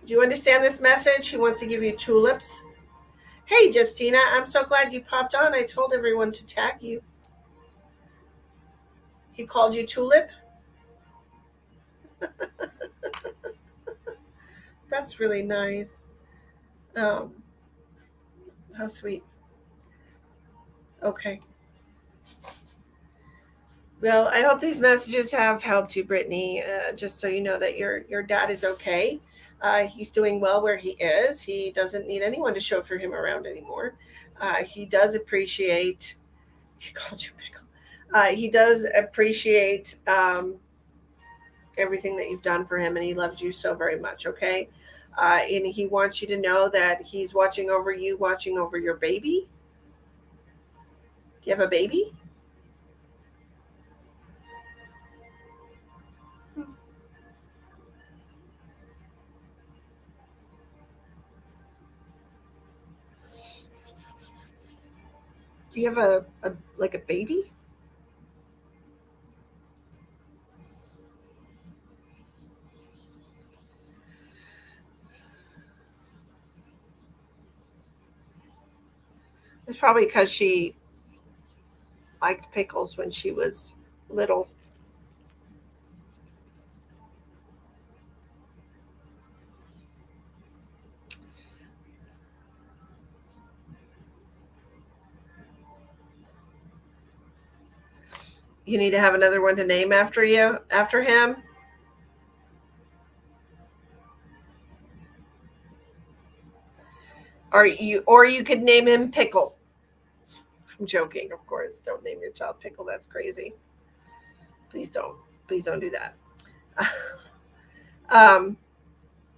Do you understand this message? He wants to give you tulips. Hey, Justina, I'm so glad you popped on. I told everyone to tag you. He called you tulip. That's really nice. Um, how sweet. Okay. Well, I hope these messages have helped you, Brittany. Just so you know that your dad is okay. He's doing well where he is. He doesn't need anyone to chauffeur him around anymore. He does appreciate. He called you pickle. He does appreciate everything that you've done for him, and he loves you so very much. Okay, and he wants you to know that he's watching over you, watching over your baby. Do you have a baby? Do you have a like a baby? It's probably because she liked pickles when she was little. You need to have another one to name after him. Or you could name him Pickle. I'm joking, of course. Don't name your child Pickle. That's crazy. Please don't. Please don't do that. um,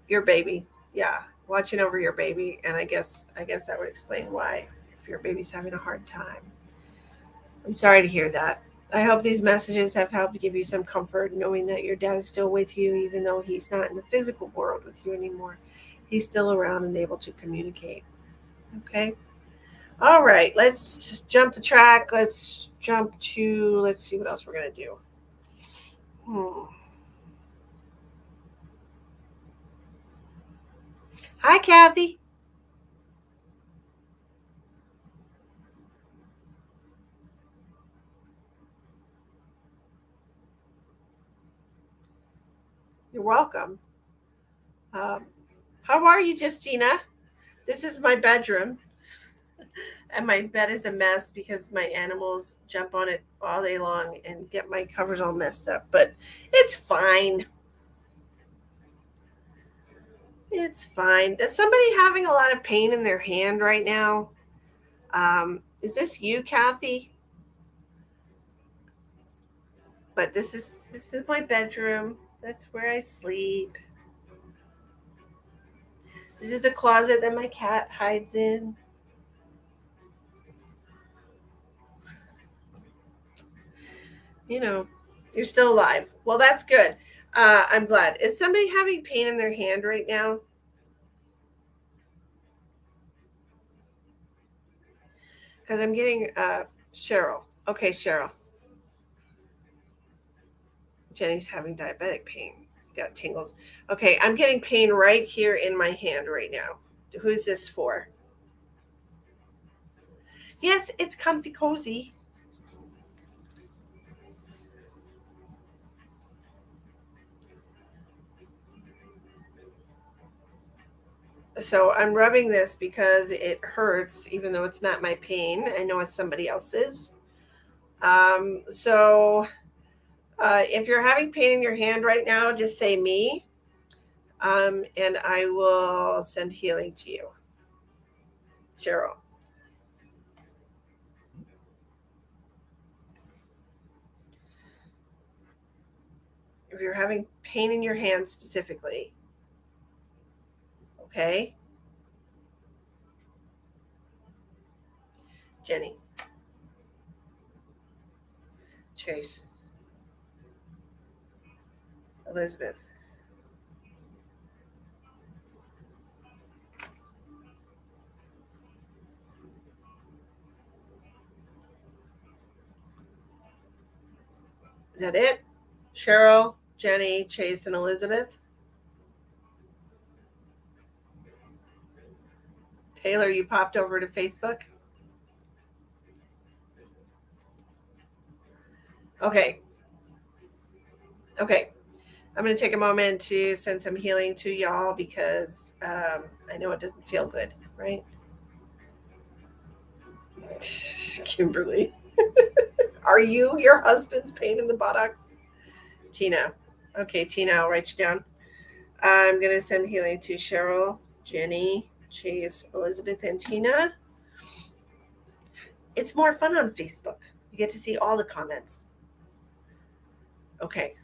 your baby. Yeah, watching over your baby, and I guess that would explain why if your baby's having a hard time. I'm sorry to hear that. I hope these messages have helped give you some comfort knowing that your dad is still with you, even though he's not in the physical world with you anymore. He's still around and able to communicate. Okay. All right. Let's jump the track. Let's see what else we're going to do. Hmm. Hi, Kathy. welcome. How are you, Justina? This is my bedroom, and my bed is a mess because my animals jump on it all day long and get my covers all messed up. But it's fine. It's fine. Is somebody having a lot of pain in their hand right now? Is this you, Kathy? But this is my bedroom. That's where I sleep. This is the closet that my cat hides in. You know, you're still alive. Well, that's good. I'm glad. Is somebody having pain in their hand right now? Because I'm getting Cheryl. Okay, Cheryl. Jenny's having diabetic pain. Got tingles. Okay, I'm getting pain right here in my hand right now. Who's this for? Yes, it's comfy cozy. So I'm rubbing this because it hurts, even though it's not my pain. I know it's somebody else's. So if you're having pain in your hand right now, just say me, and I will send healing to you, Cheryl. If you're having pain in your hand specifically, okay, Jenny, Chase, Elizabeth. Is that it? Cheryl, Jenny, Chase, and Elizabeth. Taylor, you popped over to Facebook. Okay. Okay. I'm going to take a moment to send some healing to y'all because I know it doesn't feel good, right? Kimberly. Are you your husband's pain in the buttocks? Tina. Okay, Tina, I'll write you down. I'm going to send healing to Cheryl, Jenny, Chase, Elizabeth, and Tina. It's more fun on Facebook. You get to see all the comments. Okay.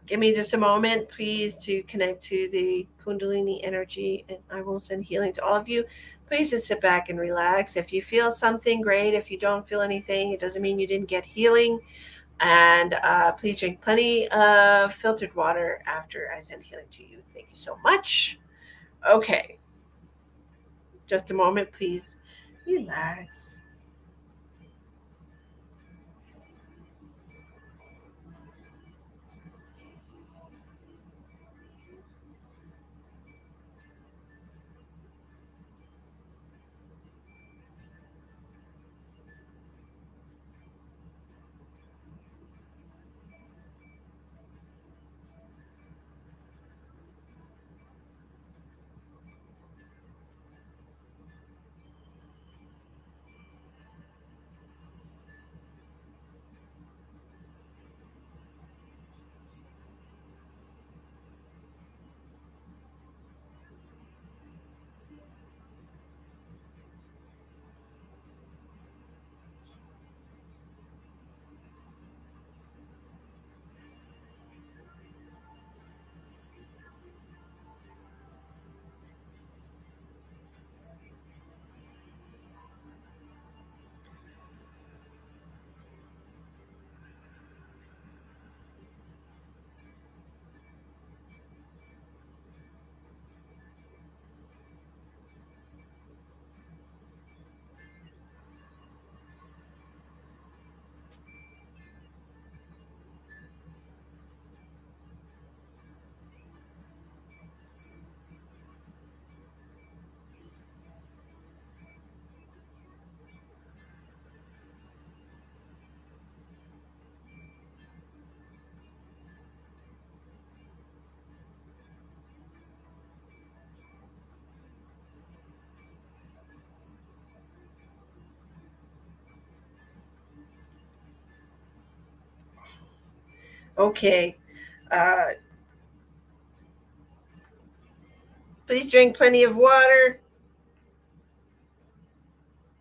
Give me just a moment, please, to connect to the Kundalini energy, and I will send healing to all of you. Please just sit back and relax. If you feel something, great. If you don't feel anything, it doesn't mean you didn't get healing. And please drink plenty of filtered water after I send healing to you. Thank you so much. Okay. Just a moment, please. Relax. Okay. Uh, please drink plenty of water.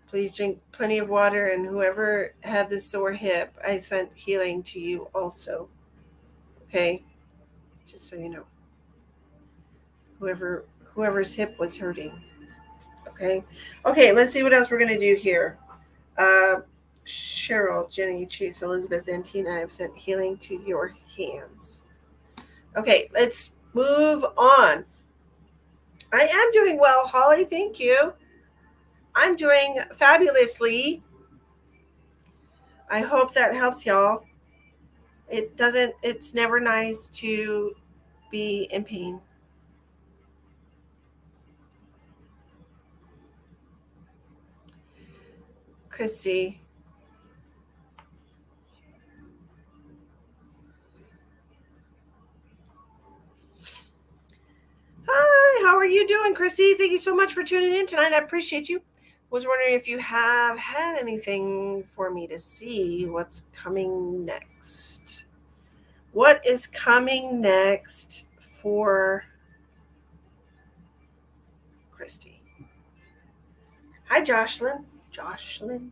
Please drink plenty of water. And whoever had this sore hip, I sent healing to you also. Okay. Just so you know. Whoever's hip was hurting. Okay. Okay, let's see what else we're going to do here. Uh, Cheryl, Jenny, Chase, Elizabeth, and Tina, I've sent healing to your hands. Okay, let's move on. I am doing well, Holly. Thank you. I'm doing fabulously. I hope that helps y'all. It's never nice to be in pain. Christy. Hi, how are you doing, Christy? Thank you so much for tuning in tonight. I appreciate you. Was wondering if you have had anything for me to see what's coming next. What is coming next for Christy? Hi, Jocelyn. Jocelyn.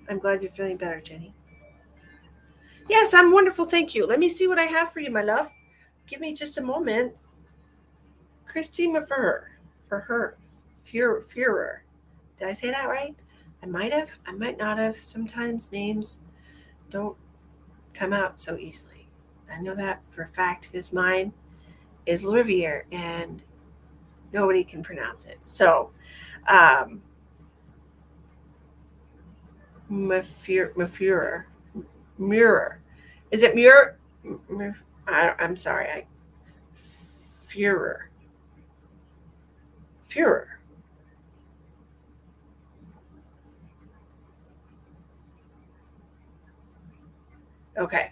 I'm glad you're feeling better, Jenny. Yes, I'm wonderful. Thank you. Let me see what I have for you, my love. Give me just a moment. Christy Mafer. For her. Führer. Did I say that right? I might have. I might not have. Sometimes names don't come out so easily. I know that for a fact because mine is Riviere and nobody can pronounce it. So, um, Mafurer. Murer. Is it Muir? I'm sorry. Führer. Führer. Okay.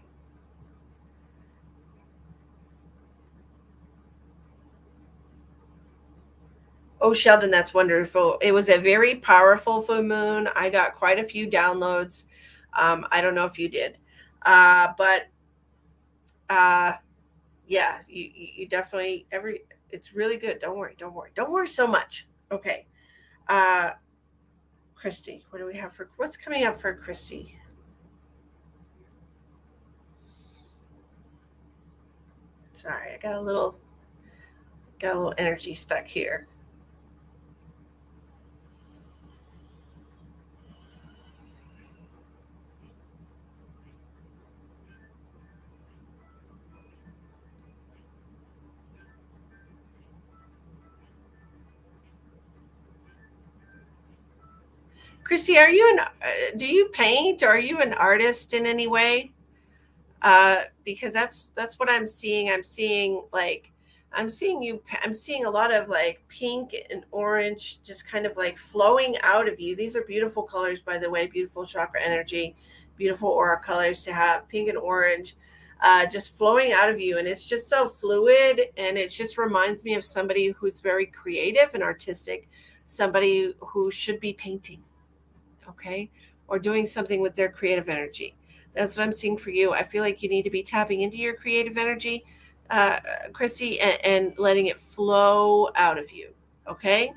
Oh, Sheldon, that's wonderful. It was a very powerful full moon. I got quite a few downloads. I don't know if you did, but uh, yeah, you definitely every. It's really good. Don't worry. Don't worry. Don't worry so much. Okay, uh, Christy, what do we have for what's coming up for Christy? Sorry, I got a little energy stuck here. Christy, are you do you paint? Are you an artist in any way? Because that's what I'm seeing. I'm seeing a lot of like pink and orange just kind of like flowing out of you. These are beautiful colors, by the way, beautiful chakra energy, beautiful aura colors to have, pink and orange, just flowing out of you. And it's just so fluid, and it just reminds me of somebody who's very creative and artistic, somebody who should be painting, okay, or doing something with their creative energy. That's what I'm seeing for you. I feel like you need to be tapping into your creative energy, uh, Christy, and letting it flow out of you, okay?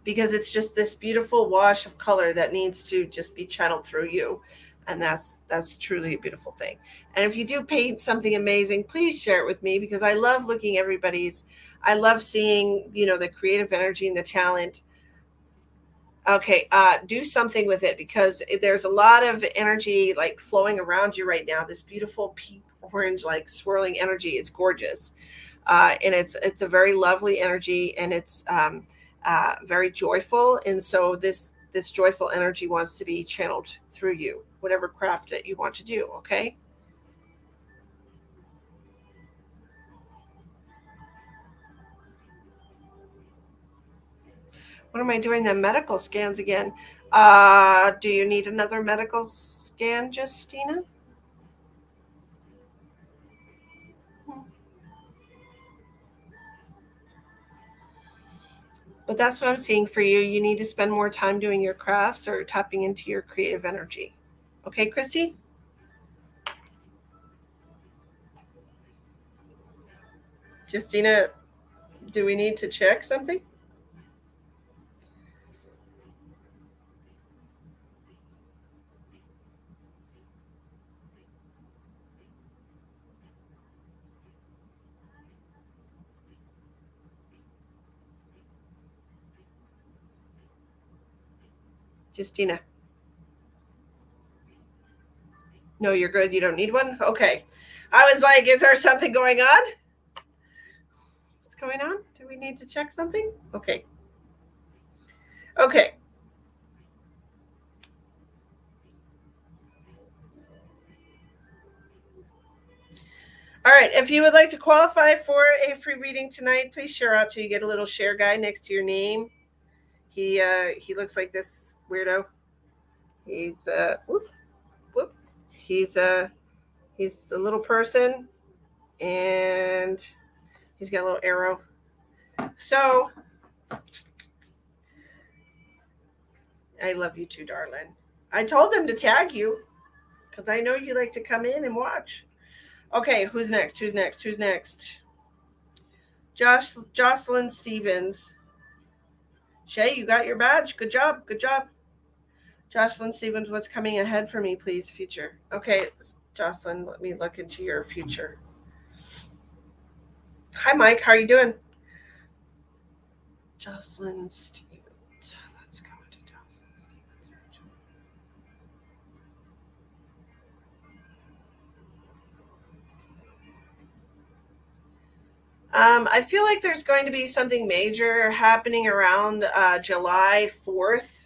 Because it's just this beautiful wash of color that needs to just be channeled through you. And that's truly a beautiful thing. And if you do paint something amazing, please share it with me because I love looking everybody's. I love seeing the creative energy and the talent. Okay, do something with it because there's a lot of energy like flowing around you right now. This beautiful pink orange like swirling energy. It's gorgeous, and it's a very lovely energy, and it's very joyful. And so this joyful energy wants to be channeled through you, whatever craft that you want to do. Okay. What am I doing? The medical scans again. Do you need another medical scan, Justina? But that's what I'm seeing for you. You need to spend more time doing your crafts or tapping into your creative energy. Okay, Christy? Justina, do we need to check something? Justina? No, you're good. You don't need one? Okay. I was like, is there something going on? What's going on? Do we need to check something? Okay. Okay. All right. If you would like to qualify for a free reading tonight, please share out till you get a little share guy next to your name. He looks like this weirdo. He's whoop, whoop. He's he's a little person and he's got a little arrow. So I love you too, darling. I told them to tag you because I know you like to come in and watch. Okay, who's next? Who's next? Who's next? Jocelyn Stevens. Shay, you got your badge. Good job. Good job. Jocelyn Stevens, what's coming ahead for me, please, future? Okay, Jocelyn, let me look into your future. Hi, Mike. How are you doing? Jocelyn Stevens. Let's go into Jocelyn Stevens. I feel like there's going to be something major happening around July 4th.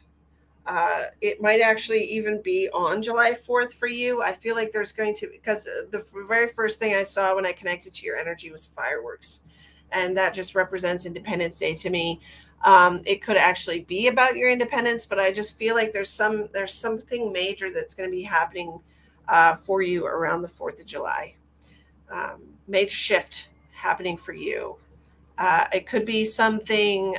It might actually even be on July 4th for you. I feel like there's going to, because the very first thing I saw when I connected to your energy was fireworks. And that just represents Independence Day to me. It could actually be about your independence, but I just feel like there's something major that's going to be happening for you around the 4th of July. Major shift happening for you. It could be something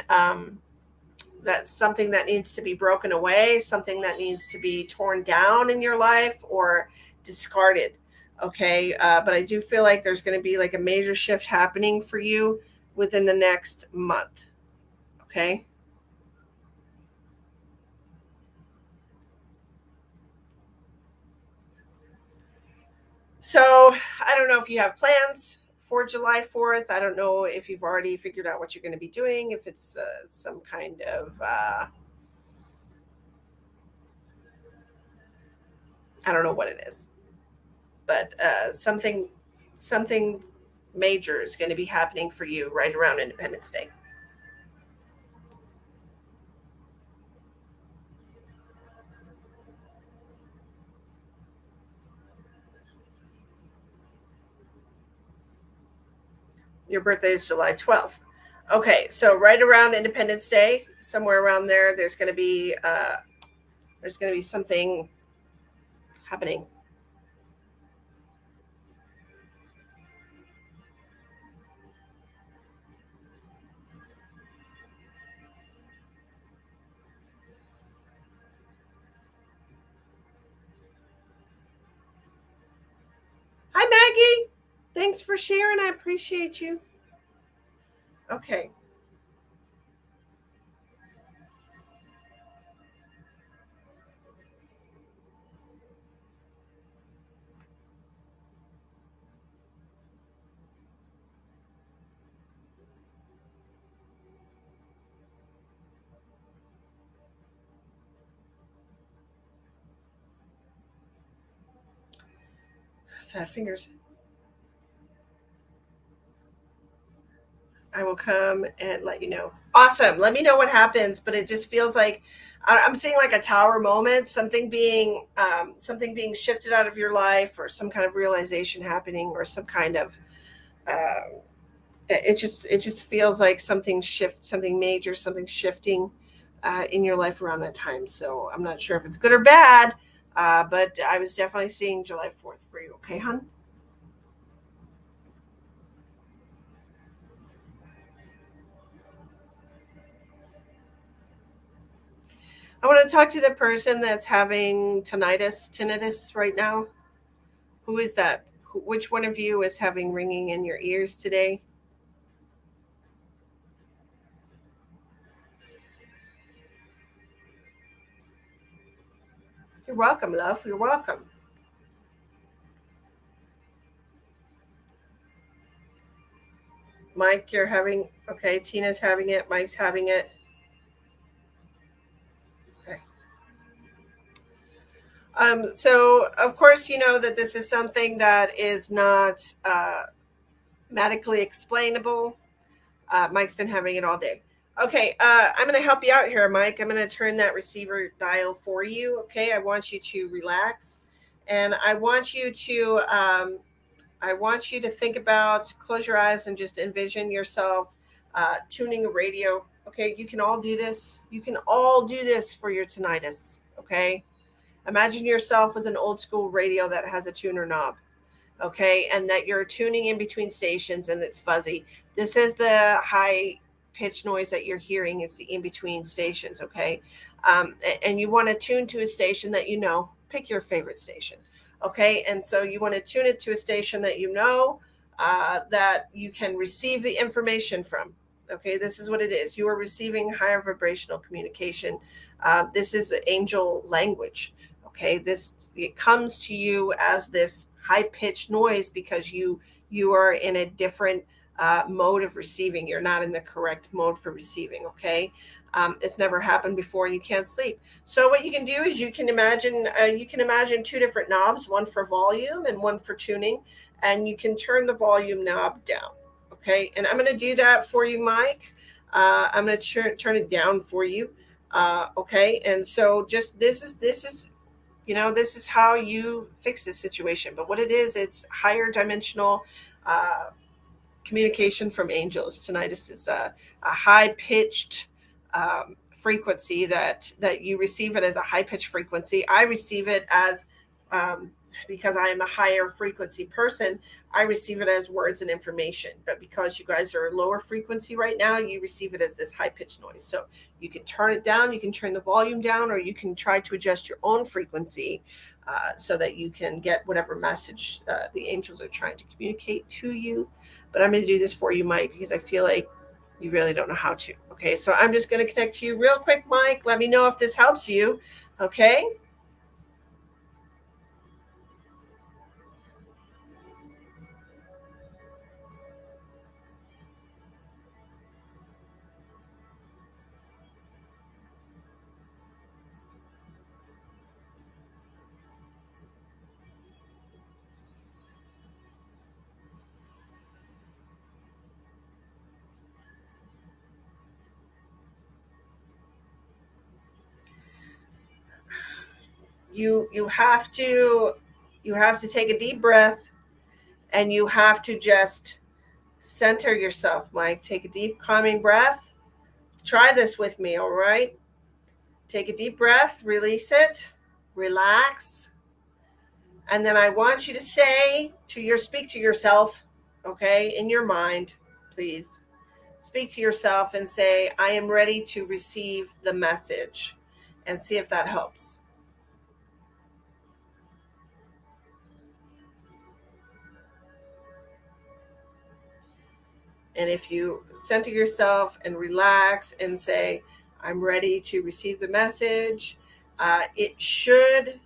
that's something that needs to be broken away, something that needs to be torn down in your life or discarded. Okay. But I do feel like there's going to be like a major shift happening for you within the next month. Okay. So I don't know if you have plans for July 4th. I don't know if you've already figured out what you're going to be doing, if it's some kind of, I don't know what it is, but something major is going to be happening for you right around Independence Day. Your birthday is July 12th. Okay, so right around Independence Day, somewhere around there, there's going to be something happening. Hi, Maggie. Thanks for sharing. I appreciate you. Okay. Fat fingers. I will come and let you know. Awesome. Let me know what happens. But it just feels like I'm seeing like a tower moment, something being shifted out of your life, or some kind of realization happening, or some kind of. Uh, it just feels like something major, something shifting in your life around that time. So I'm not sure if it's good or bad, but I was definitely seeing July 4th for you. Okay, hon. I want to talk to the person that's having tinnitus right now. Who is that? Which one of you is having ringing in your ears today? You're welcome, love. You're welcome. Mike, you're having, okay, Tina's having it, Mike's having it. Okay. So, of course, you know that this is something that is not medically explainable. Mike's been having it all day. Okay, I'm going to help you out here, Mike. I'm going to turn that receiver dial for you. Okay, I want you to relax, and I want you to think about, close your eyes, and just envision yourself tuning a radio. Okay, you can all do this. You can all do this for your tinnitus. Okay, imagine yourself with an old school radio that has a tuner knob. Okay, and that you're tuning in between stations and it's fuzzy. This is the high pitch noise that you're hearing, is the in between stations. Okay, and you want to tune to a station that you know. Pick your favorite station. Okay, and so you want to tune it to a station that you know, that you can receive the information from. Okay, this is what it is. You are receiving higher vibrational communication. This is angel language. Okay, this, it comes to you as this high pitched noise because you are in a different mode of receiving. You're not in the correct mode for receiving. Okay, it's never happened before, and you can't sleep. So what you can do is you can imagine two different knobs, one for volume and one for tuning, and you can turn the volume knob down. Okay, and I'm going to do that for you, Mike. I'm going to turn it down for you. Okay, and so just this is this is how you fix this situation. But what it is, it's higher dimensional uh, communication from angels. Tinnitus is a high pitched frequency that you receive it as a high pitched frequency. I receive it as um, because I am a higher frequency person, I receive it as words and information. But because you guys are lower frequency right now, you receive it as this high pitched noise. So you can turn it down, you can turn the volume down, or you can try to adjust your own frequency so that you can get whatever message the angels are trying to communicate to you. But I'm going to do this for you, Mike, because I feel like you really don't know how to. Okay, so I'm just going to connect to you real quick, Mike. Let me know if this helps you. Okay. You have to take a deep breath, and you have to just center yourself, Mike. Take a deep calming breath. Try this with me, all right? Take a deep breath, release it, relax, and then I want you to speak to yourself, okay, in your mind, please. Speak to yourself and say, I am ready to receive the message, and see if that helps. And if you center yourself and relax and say, I'm ready to receive the message, it should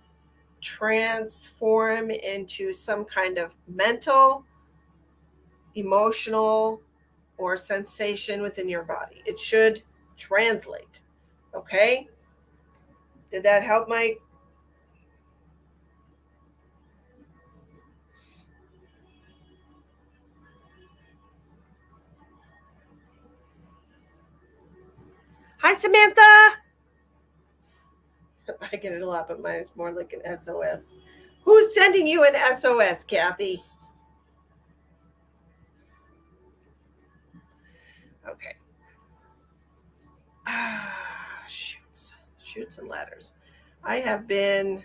transform into some kind of mental, emotional, or sensation within your body. It should translate. Okay? Did that help, Mike? Hi, Samantha. I get it a lot, but mine is more like an SOS. Who's sending you an SOS, Kathy? Okay. Shoots and ladders. I have been,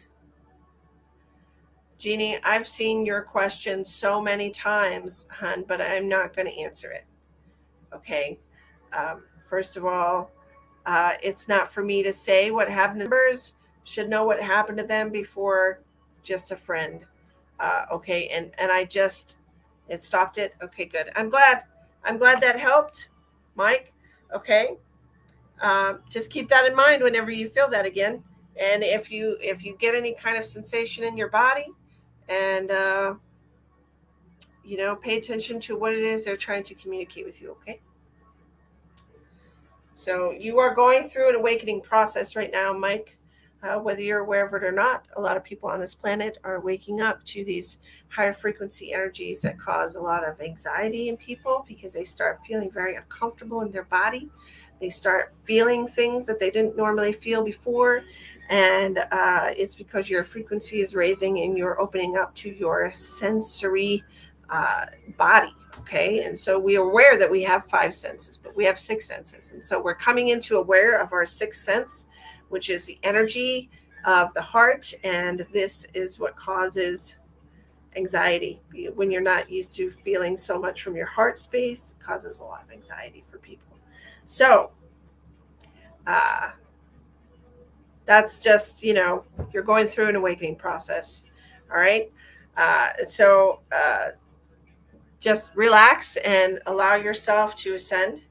Jeannie, I've seen your question so many times, but I'm not going to answer it. Okay. First of all, It's not for me to say what happened to members. Should know what happened to them before just a friend. Okay, and I just it stopped it. Okay, good. I'm glad that helped, Mike. Okay, just keep that in mind whenever you feel that again. And if you get any kind of sensation in your body, and pay attention to what it is they're trying to communicate with you. Okay. So you are going through an awakening process right now, Mike. Whether you're aware of it or not, a lot of people on this planet are waking up to these higher frequency energies that cause a lot of anxiety in people because they start feeling very uncomfortable in their body. They start feeling things that they didn't normally feel before. And it's because your frequency is raising and you're opening up to your sensory body. Okay. And so we are aware that we have 5 senses, but we have 6 senses. And so we're coming into aware of our 6th sense, which is the energy of the heart. And this is what causes anxiety. When you're not used to feeling so much from your heart space, it causes a lot of anxiety for people. So that's just, you're going through an awakening process. All right. So just relax and allow yourself to ascend.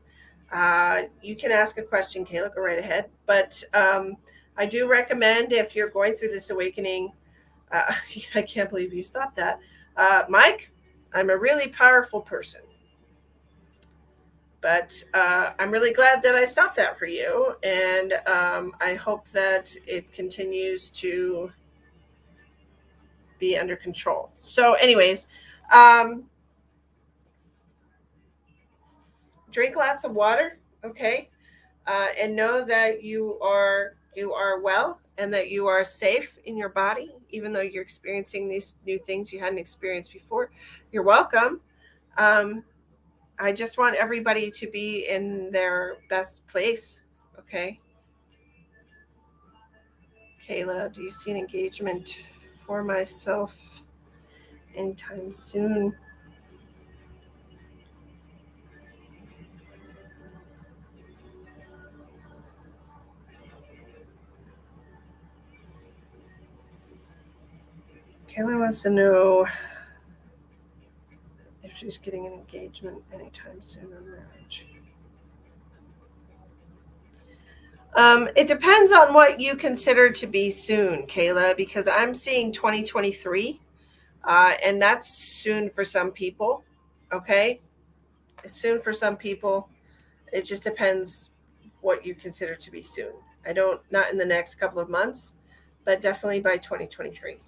You can ask a question, Kayla, go right ahead. But I do recommend, if you're going through this awakening, I can't believe you stopped that. Mike, I'm a really powerful person. But I'm really glad that I stopped that for you. And I hope that it continues to be under control. So anyways, drink lots of water, okay? And know that you are well and that you are safe in your body, even though you're experiencing these new things you hadn't experienced before. You're welcome. I just want everybody to be in their best place, okay? Kayla, do you see an engagement for myself anytime soon? Kayla wants to know if she's getting an engagement anytime soon on marriage. It depends on what you consider to be soon, Kayla, because I'm seeing 2023, and that's soon for some people. Okay, it's soon for some people. It just depends what you consider to be soon. I don't, not in the next couple of months, but definitely by 2023.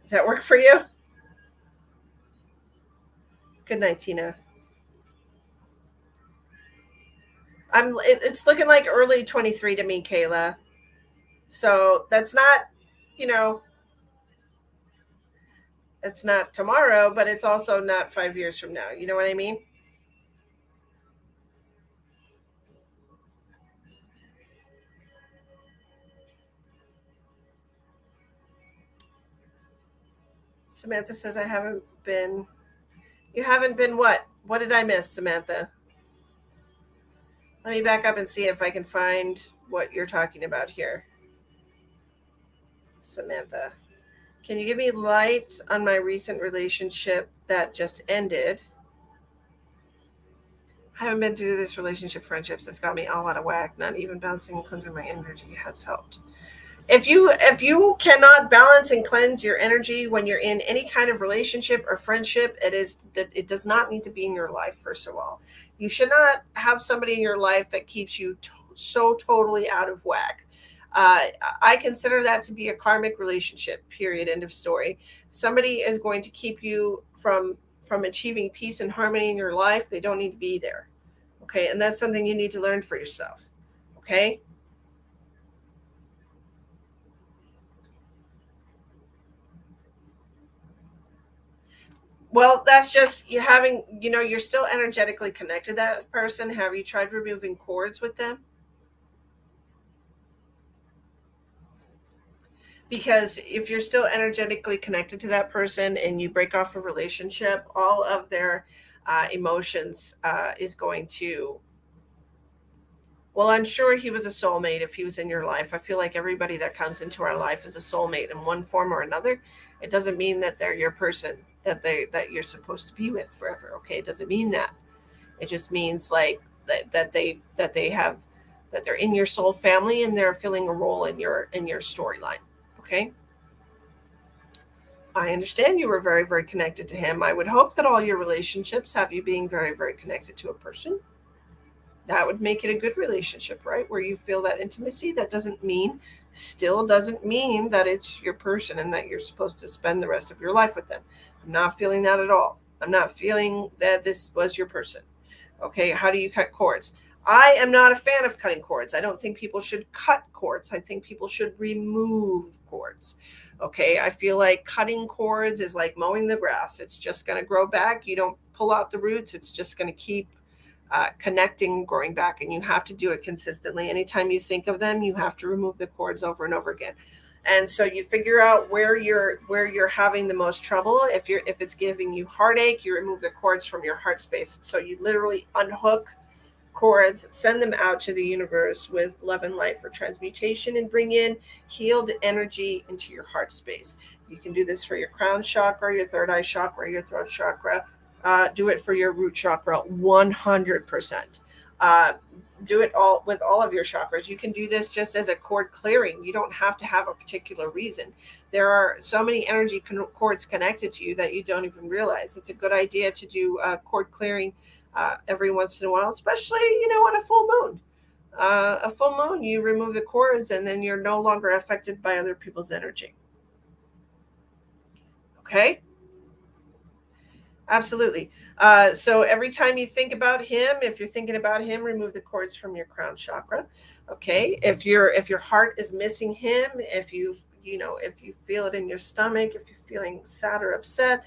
Does that work for you? Good night, Tina. It's looking like early 23 to me, Kayla. So that's not, you know, it's not tomorrow, but it's also not 5 years from now. You know what I mean? Samantha says I haven't been. You haven't been what? What did I miss, Samantha? Let me back up and see if I can find what you're talking about here. Samantha, can you give me light on my recent relationship that just ended? I haven't been to this relationship friendships that's got me all out of whack. Not even balancing and cleansing my energy has helped. If you cannot balance and cleanse your energy when you're in any kind of relationship or friendship, it does not need to be in your life. First of all, you should not have somebody in your life that keeps you so totally out of whack. I consider that to be a karmic relationship. Period. End of story. Somebody is going to keep you from achieving peace and harmony in your life. They don't need to be there. Okay, and that's something you need to learn for yourself. Okay. Well, that's just you having, you're still energetically connected to that person. Have you tried removing cords with them? Because if you're still energetically connected to that person and you break off a relationship, all of their emotions is going to, well, I'm sure he was a soulmate if he was in your life. I feel like everybody that comes into our life is a soulmate in one form or another. It doesn't mean that they're your person that you're supposed to be with forever. Okay, it doesn't mean that. It just means like that they have, that they're in your soul family and they're filling a role in your storyline. Okay. I understand you were very, very connected to him. I would hope that all your relationships have you being very, very connected to a person. That would make it a good relationship, right? Where you feel that intimacy. That doesn't mean, still doesn't mean that it's your person and that you're supposed to spend the rest of your life with them. I'm not feeling that at all. I'm not feeling that this was your person. Okay, how do you cut cords? I am not a fan of cutting cords. I don't think people should cut cords. I think people should remove cords. Okay, I feel like cutting cords is like mowing the grass. It's just going to grow back. You don't pull out the roots, it's just going to keep connecting, growing back, and you have to do it consistently. Anytime you think of them, you have to remove the cords over and over again. And so you figure out where you're having the most trouble. If it's giving you heartache, you remove the cords from your heart space. So you literally unhook cords, send them out to the universe with love and light for transmutation, and bring in healed energy into your heart space. You can do this for your crown chakra, your third eye chakra, your throat chakra. Do it for your root chakra 100%. Do it all with all of your chakras. You can do this just as a cord clearing. You don't have to have a particular reason. There are so many energy cords connected to you that you don't even realize. It's a good idea to do cord clearing every once in a while, especially on a full moon. A full moon, you remove the cords, and then you're no longer affected by other people's energy. Okay. Absolutely. So every time you think about him, if you're thinking about him, remove the cords from your crown chakra. Okay. If your heart is missing him, if you feel it in your stomach, if you're feeling sad or upset,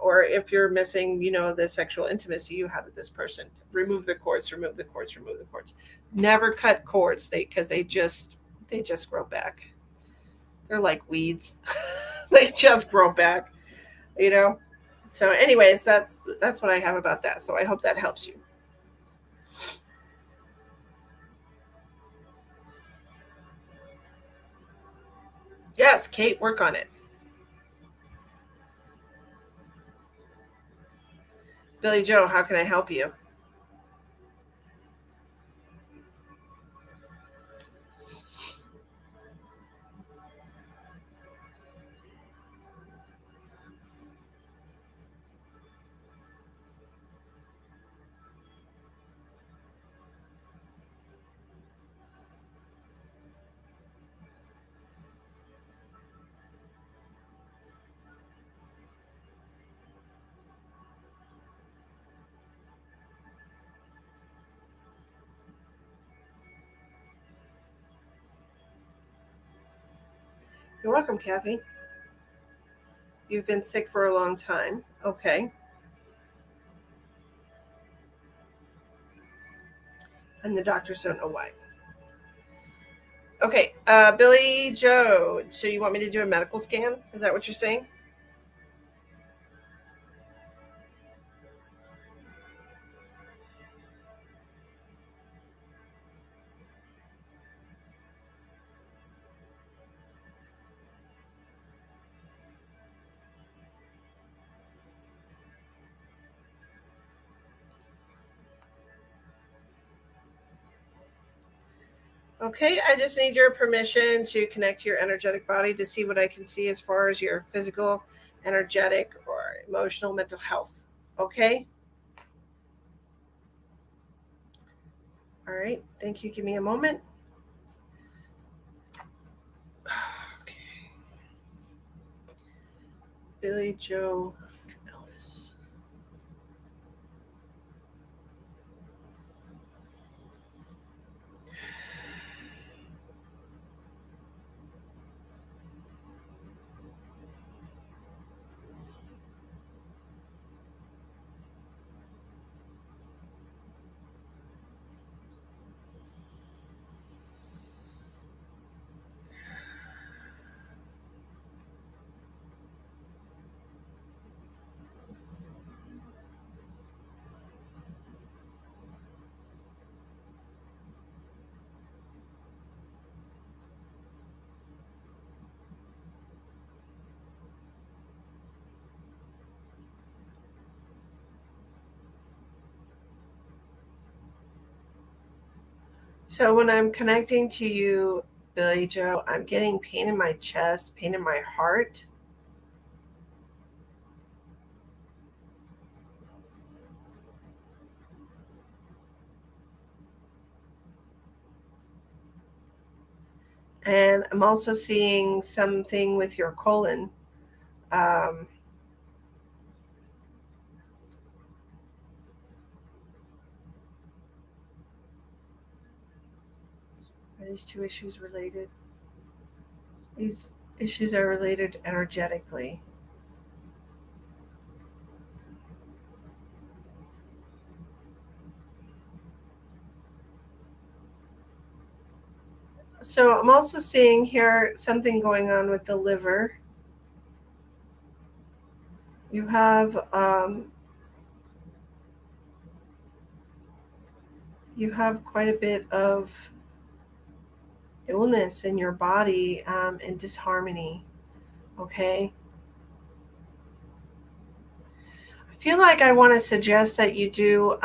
or if you're missing, the sexual intimacy you have with this person, remove the cords, remove the cords, remove the cords. Never cut cords, because they just grow back. They're like weeds. They just grow back. You know. So, anyways, that's what I have about that. So I hope that helps you. Yes, Kate, work on it. Billy Joe, how can I help you? You're welcome, Kathy. You've been sick for a long time. Okay. And the doctors don't know why. Okay, Billy Joe. So you want me to do a medical scan? Is that what you're saying? Okay, I just need your permission to connect to your energetic body to see what I can see as far as your physical, energetic, or emotional, mental health. Okay? All right. Thank you. Give me a moment. Okay. Billy Joe Ellis. So when I'm connecting to you, Billy Joe, I'm getting pain in my chest, pain in my heart. And I'm also seeing something with your colon. Um, are these two issues related? These issues are related energetically. So I'm also seeing here something going on with the liver. You have quite a bit of illness in your body and disharmony. Okay, I feel like I want to suggest that you do.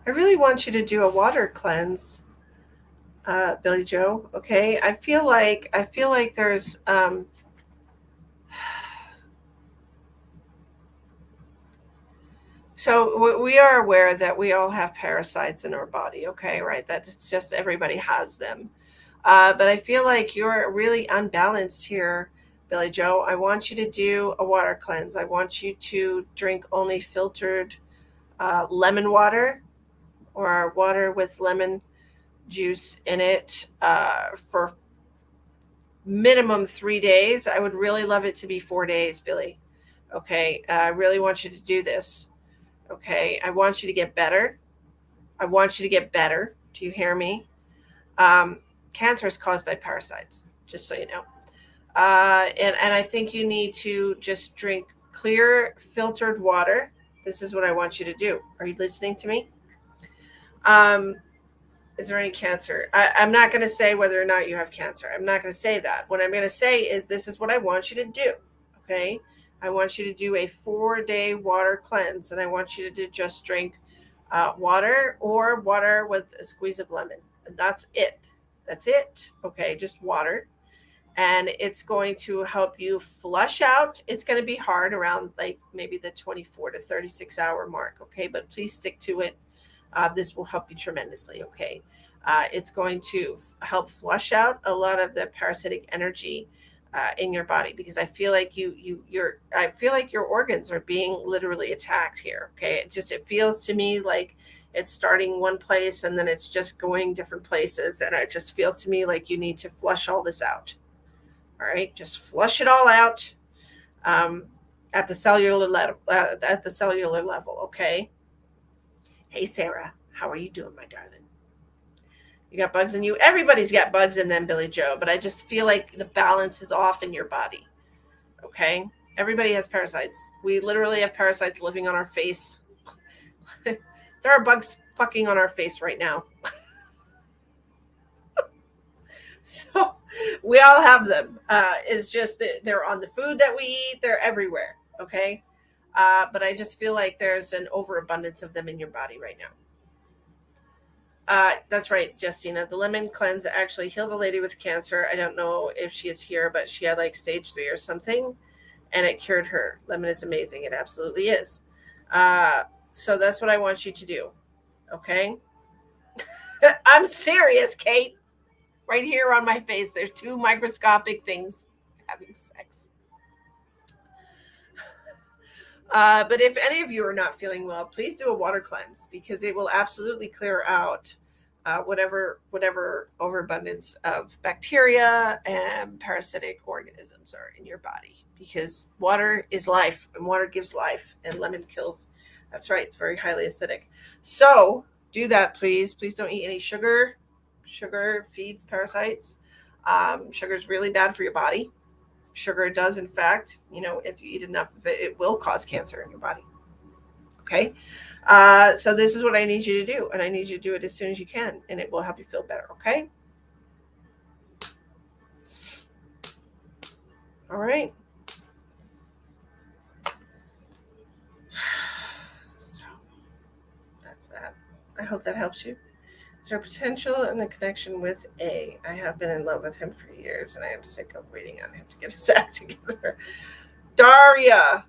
I really want you to do a water cleanse, Billy Joe. Okay, I feel like there's so we are aware that we all have parasites in our body. Okay, right? That it's just everybody has them. But I feel like you're really unbalanced here, Billy Joe. I want you to do a water cleanse. I want you to drink only filtered lemon water or water with lemon juice in it for minimum 3 days. I would really love it to be 4 days, Billy. Okay. I really want you to do this. Okay. I want you to get better. I want you to get better. Do you hear me? Um, Cancer is caused by parasites, just so you know. And I think you need to just drink clear, filtered water. This is what I want you to do. Are you listening to me? Um, is there any cancer? I'm not going to say whether or not you have cancer. I'm not going to say that. What I'm going to say is this is what I want you to do. Okay. I want you to do a 4-day water cleanse, and I want you to just drink water or water with a squeeze of lemon. That's it. That's it. Okay. Just water. And it's going to help you flush out. It's going to be hard around like maybe the 24 to 36-hour mark. Okay. But please stick to it. This will help you tremendously. Okay. It's going to help flush out a lot of the parasitic energy in your body, because I feel like I feel like your organs are being literally attacked here. Okay. It feels to me like it's starting one place and then it's just going different places. And it just feels to me like you need to flush all this out. All right. Just flush it all out um, at the cellular level, Okay. Hey, Sarah, how are you doing, my darling? You got bugs in you. Everybody's got bugs in them, Billy Joe, but I just feel like the balance is off in your body. Okay. Everybody has parasites. We literally have parasites living on our face. There are bugs fucking on our face right now. So we all have them. It's just that they're on the food that we eat, they're everywhere. Okay. But I just feel like there's an overabundance of them in your body right now. That's right, Justina. The lemon cleanse actually healed a lady with cancer. I don't know if she is here, but she had like stage 3 or something, and it cured her. Lemon is amazing. It absolutely is. Uh, so that's what I want you to do. Okay. I'm serious, Kate. Right here on my face, there's two microscopic things having sex. But if any of you are not feeling well, please do a water cleanse, because it will absolutely clear out whatever overabundance of bacteria and parasitic organisms are in your body. Because water is life, and water gives life, and lemon kills. That's right. It's very highly acidic. So do that, please. Please don't eat any sugar. Sugar feeds parasites. Sugar is really bad for your body. Sugar does, in fact, if you eat enough of it, it will cause cancer in your body. Okay. So this is what I need you to do, and I need you to do it as soon as you can, and it will help you feel better. Okay. All right. So I hope that helps you. Is there potential in the connection with A? I have been in love with him for years and I am sick of waiting on him to get his act together. Daria.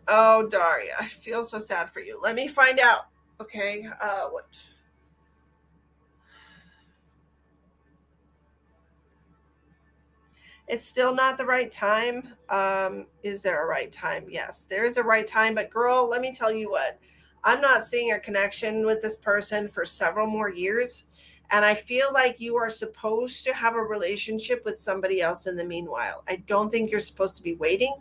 Oh, Daria. I feel so sad for you. Let me find out. Okay. What? It's still not the right time. Is there a right time? Yes, there is a right time. But girl, let me tell you what, I'm not seeing a connection with this person for several more years. And I feel like you are supposed to have a relationship with somebody else in the meanwhile. I don't think you're supposed to be waiting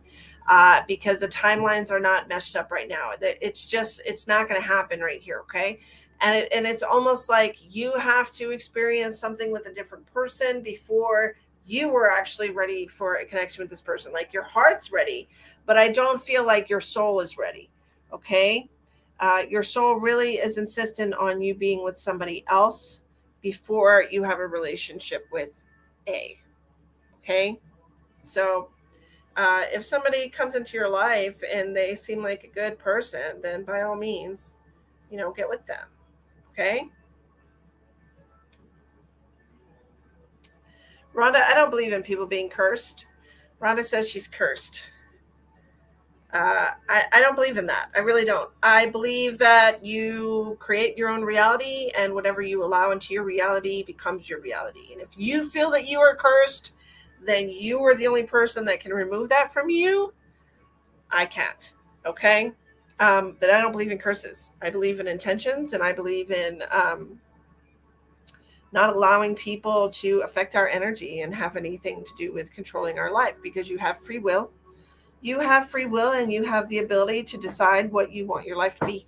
because the timelines are not meshed up right now. It's just, it's not going to happen right here. Okay. And it's almost like you have to experience something with a different person before you were actually ready for a connection with this person. Like your heart's ready, but I don't feel like your soul is ready. Okay. Your soul really is insistent on you being with somebody else before you have a relationship with A. Okay. So if somebody comes into your life and they seem like a good person, then by all means, get with them. Okay. Rhonda, I don't believe in people being cursed. Rhonda says she's cursed. I don't believe in that. I really don't. I believe that you create your own reality, and whatever you allow into your reality becomes your reality. And if you feel that you are cursed, then you are the only person that can remove that from you. I can't. Okay. But I don't believe in curses. I believe in intentions, and I believe in not allowing people to affect our energy and have anything to do with controlling our life, because you have free will. You have free will and you have the ability to decide what you want your life to be.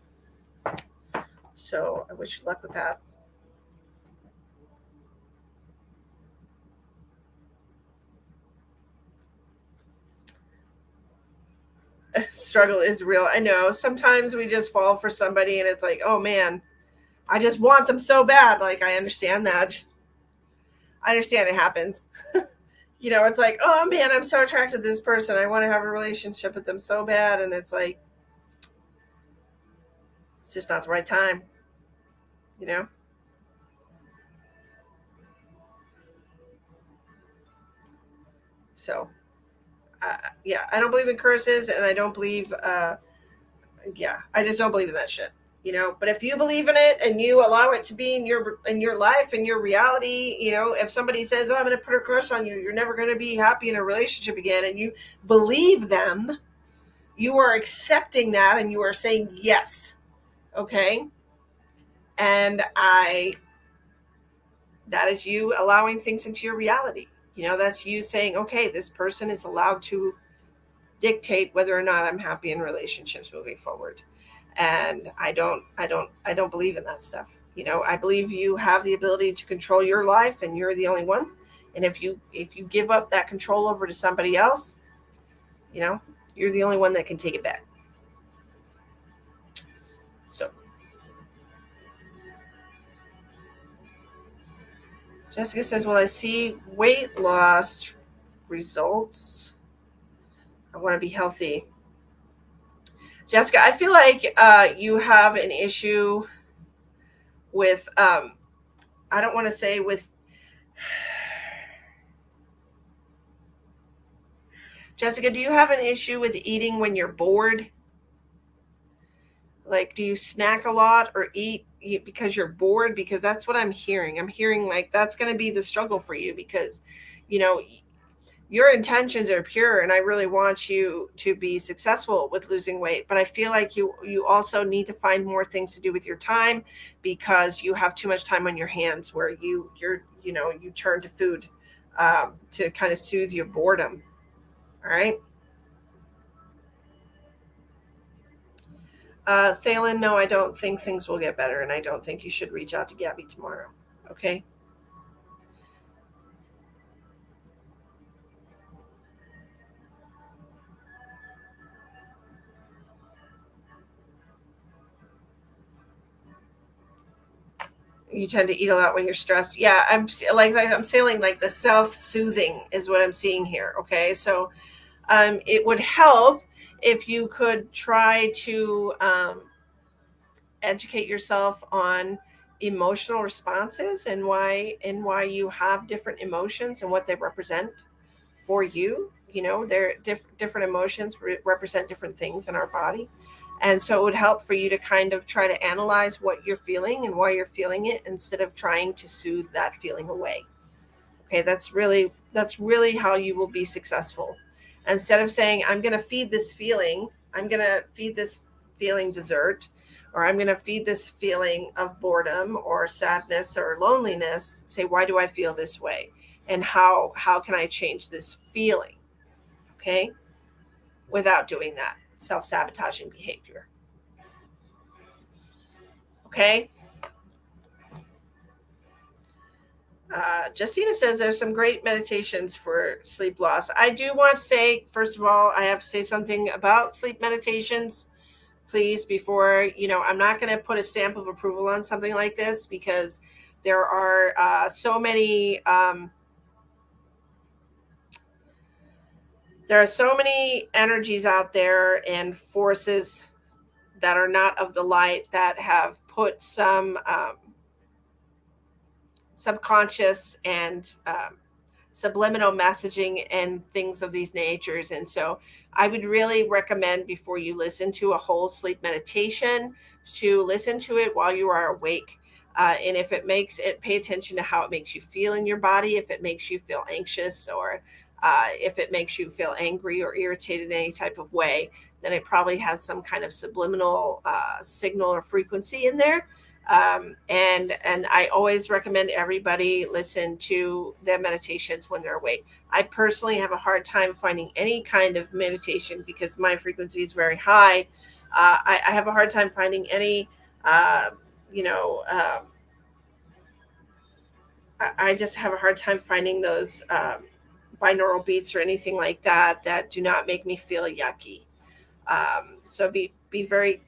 So I wish you luck with that. Struggle is real. I know. Sometimes we just fall for somebody and it's like, oh man, I just want them so bad. Like, I understand that. I understand it happens. It's like, oh man, I'm so attracted to this person. I want to have a relationship with them so bad. And it's like, it's just not the right time, you know? So, yeah, I don't believe in curses and I don't believe, yeah, I just don't believe in that shit. But if you believe in it and you allow it to be in your life and your reality, if somebody says, oh, I'm going to put a curse on you, you're never going to be happy in a relationship again, and you believe them, you are accepting that and you are saying yes. Okay. And that is you allowing things into your reality. That's you saying, okay, this person is allowed to dictate whether or not I'm happy in relationships moving forward. And I don't believe in that stuff. I believe you have the ability to control your life and you're the only one. And if you give up that control over to somebody else, you know you're the only one that can take it back. So Jessica says, well, I see weight loss results. I want to be healthy. Jessica, I feel like you have an issue with I don't want to say with Jessica, do you have an issue with eating when you're bored? Like, do you snack a lot or eat because you're bored? Because that's what I'm hearing. I'm hearing like that's going to be the struggle for you because, you know, your intentions are pure and I really want you to be successful with losing weight. But I feel like you also need to find more things to do with your time because you have too much time on your hands where you turn to food to kind of soothe your boredom. All right. Thalen, no, I don't think things will get better, and I don't think you should reach out to Gabby tomorrow. Okay. You tend to eat a lot when you're stressed. Yeah, I'm saying like the self-soothing is what I'm seeing here. Okay, so it would help if you could try to educate yourself on emotional responses and why you have different emotions and what they represent for you. They're different emotions represent different things in our body. And so it would help for you to kind of try to analyze what you're feeling and why you're feeling it instead of trying to soothe that feeling away. Okay, that's really how you will be successful. Instead of saying, I'm going to feed this feeling dessert, or I'm going to feed this feeling of boredom or sadness or loneliness, say, why do I feel this way? And how can I change this feeling? Okay? Without doing that self-sabotaging behavior. Okay? Justina says there's some great meditations for sleep loss. I do want to say, first of all, I have to say something about sleep meditations, please, before, I'm not going to put a stamp of approval on something like this because there are so many energies out there and forces that are not of the light that have put some subconscious and subliminal messaging and things of these natures. And so I would really recommend, before you listen to a whole sleep meditation, to listen to it while you are awake. And if it makes it, pay attention to how it makes you feel in your body. If it makes you feel anxious, or if it makes you feel angry or irritated in any type of way, then it probably has some kind of subliminal signal or frequency in there. And I always recommend everybody listen to their meditations when they're awake. I personally have a hard time finding any kind of meditation because my frequency is very high. I have a hard time finding any, uh, you know, I just have a hard time finding those binaural beats or anything like that that do not make me feel yucky. So be very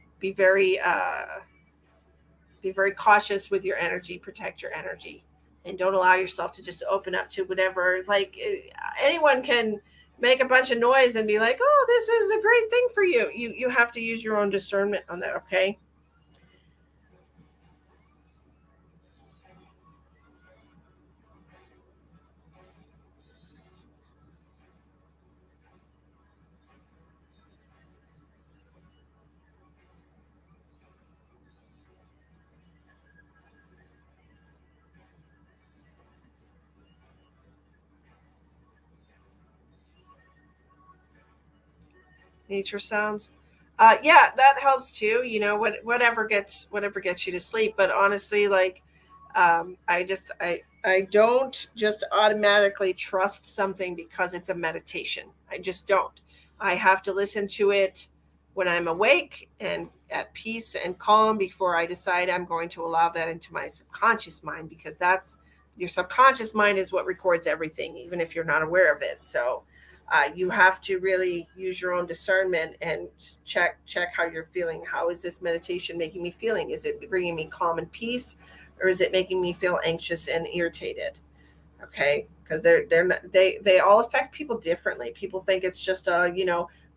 cautious with your energy. Protect your energy, and don't allow yourself to just open up to whatever. Like, anyone can make a bunch of noise and be like, oh, this is a great thing for you. You have to use your own discernment on that. Okay. Nature sounds. Yeah, that helps too. Whatever gets you to sleep. But honestly, like, I don't just automatically trust something because it's a meditation. I just don't. I have to listen to it when I'm awake and at peace and calm before I decide I'm going to allow that into my subconscious mind, because that's your subconscious mind is what records everything, even if you're not aware of it. So you have to really use your own discernment and check how you're feeling. How is this meditation making me feeling? Is it bringing me calm and peace, or is it making me feel anxious and irritated? Okay, because they all affect people differently. People think it's just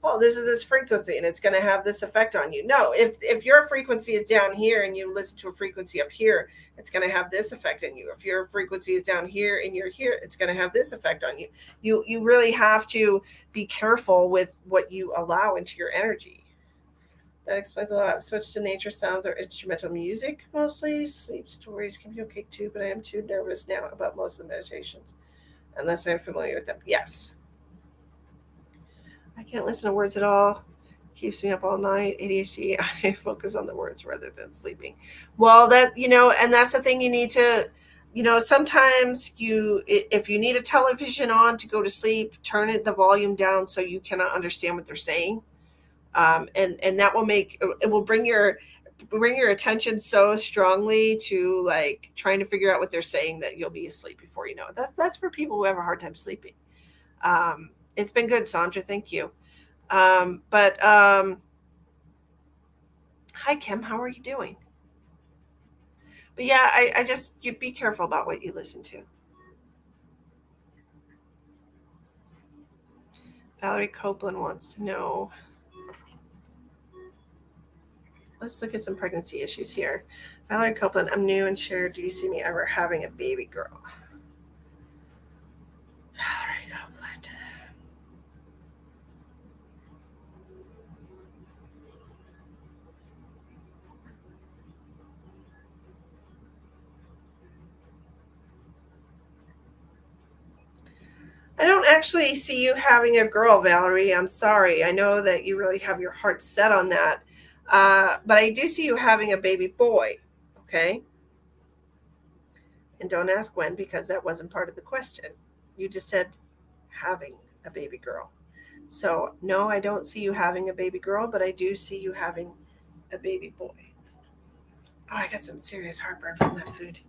oh, this is this frequency and it's going to have this effect on you. No, if your frequency is down here and you listen to a frequency up here, it's going to have this effect on you. If your frequency is down here and you're here, it's going to have this effect on you. You really have to be careful with what you allow into your energy. That explains a lot. I've switched to nature sounds or instrumental music mostly. Sleep stories can be okay too, but I am too nervous now about most of the meditations unless I'm familiar with them. Yes. I can't listen to words at all. Keeps me up all night. ADHD. I focus on the words rather than sleeping. Well, and that's the thing you need to, sometimes if you need a television on to go to sleep, turn the volume down so you cannot understand what they're saying. And that will bring your attention so strongly to, like, trying to figure out what they're saying, that you'll be asleep before you know it. That's for people who have a hard time sleeping. It's been good, Sandra. Thank you. But Hi, Kim. How are you doing? But yeah, I just, you be careful about what you listen to. Valerie Copeland wants to know. let's look at some pregnancy issues here. Valerie Copeland, I'm new and sure. Do you see me ever having a baby girl? Valerie Copeland. I don't actually see you having a girl, Valerie. I'm sorry. I know that you really have your heart set on that. But I do see you having a baby boy. Okay. And don't ask when because that wasn't part of the question. You just said having a baby girl. So, no, I don't see you having a baby girl, but I do see you having a baby boy. Oh, I got some serious heartburn from that food.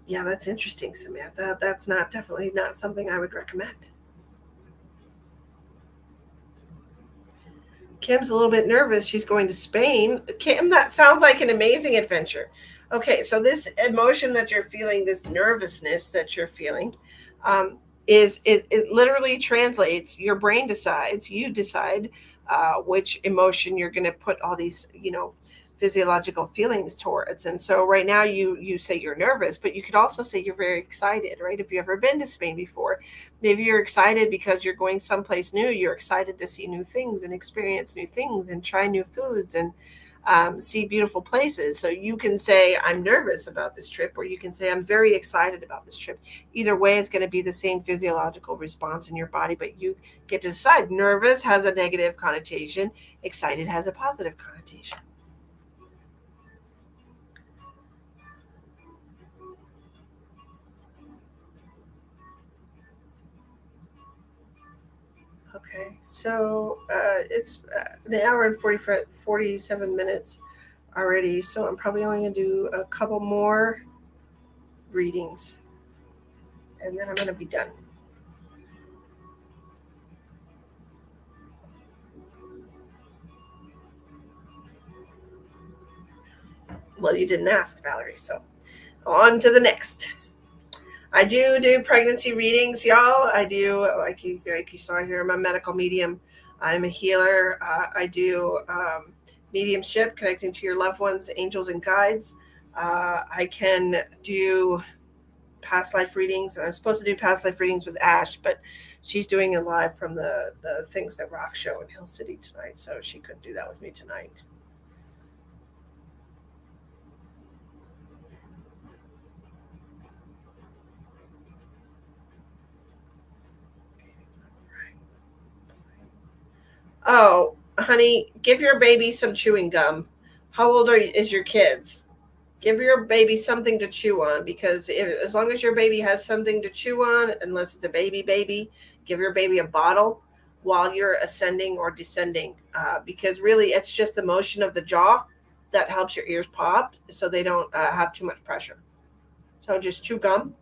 Yeah, that's interesting, Samantha. That's not definitely not something I would recommend. Kim's a little bit nervous. She's going to Spain. Kim, that sounds like an amazing adventure. Okay, so this emotion that you're feeling, this nervousness that you're feeling, is it literally translates. Your brain decides, you decide which emotion you're going to put all these, physiological feelings towards. And so right now you say you're nervous, but you could also say you're very excited, right? If you've ever been to Spain before, maybe you're excited because you're going someplace new. You're excited to see new things and experience new things and try new foods and see beautiful places. So you can say, I'm nervous about this trip, or you can say, I'm very excited about this trip. Either way, it's going to be the same physiological response in your body, but you get to decide. Nervous has a negative connotation, excited has a positive connotation. Okay, so it's an hour and 47 minutes already, so I'm probably only going to do a couple more readings and then I'm going to be done. Well, you didn't ask, Valerie, so on to the next. I do pregnancy readings, y'all. I do, like you saw here, I'm a medical medium. I'm a healer. I do mediumship, connecting to your loved ones, angels, and guides. I can do past life readings. I was supposed to do past life readings with Ash, but she's doing it live from the Things That Rock show in Hill City tonight, so she couldn't do that with me tonight. Oh, honey, give your baby some chewing gum. How old is your kids? Give your baby something to chew on because as long as your baby has something to chew on, unless it's a baby, give your baby a bottle while you're ascending or descending. Because really, it's just the motion of the jaw that helps your ears pop so they don't have too much pressure. So just chew gum,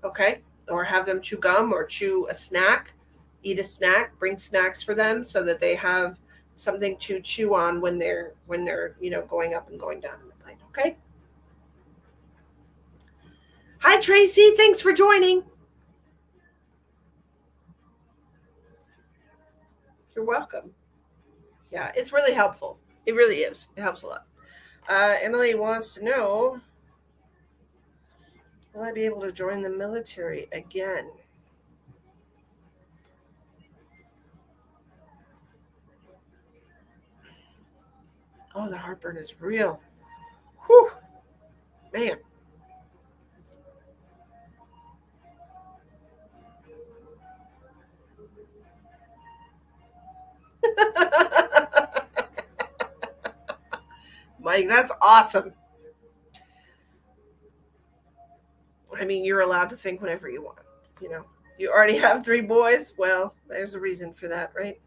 okay? Or have them chew gum or chew a snack, eat a snack, bring snacks for them so that they have something to chew on when they're going up and going down in the plane, okay? Hi, Tracy. Thanks for joining. You're welcome. Yeah, it's really helpful. It really is. It helps a lot. Emily wants to know, will I be able to join the military again? Oh, the heartburn is real. Whew, man. Mike, that's awesome. I mean, you're allowed to think whatever you want. You know, you already have three boys. Well, there's a reason for that, right?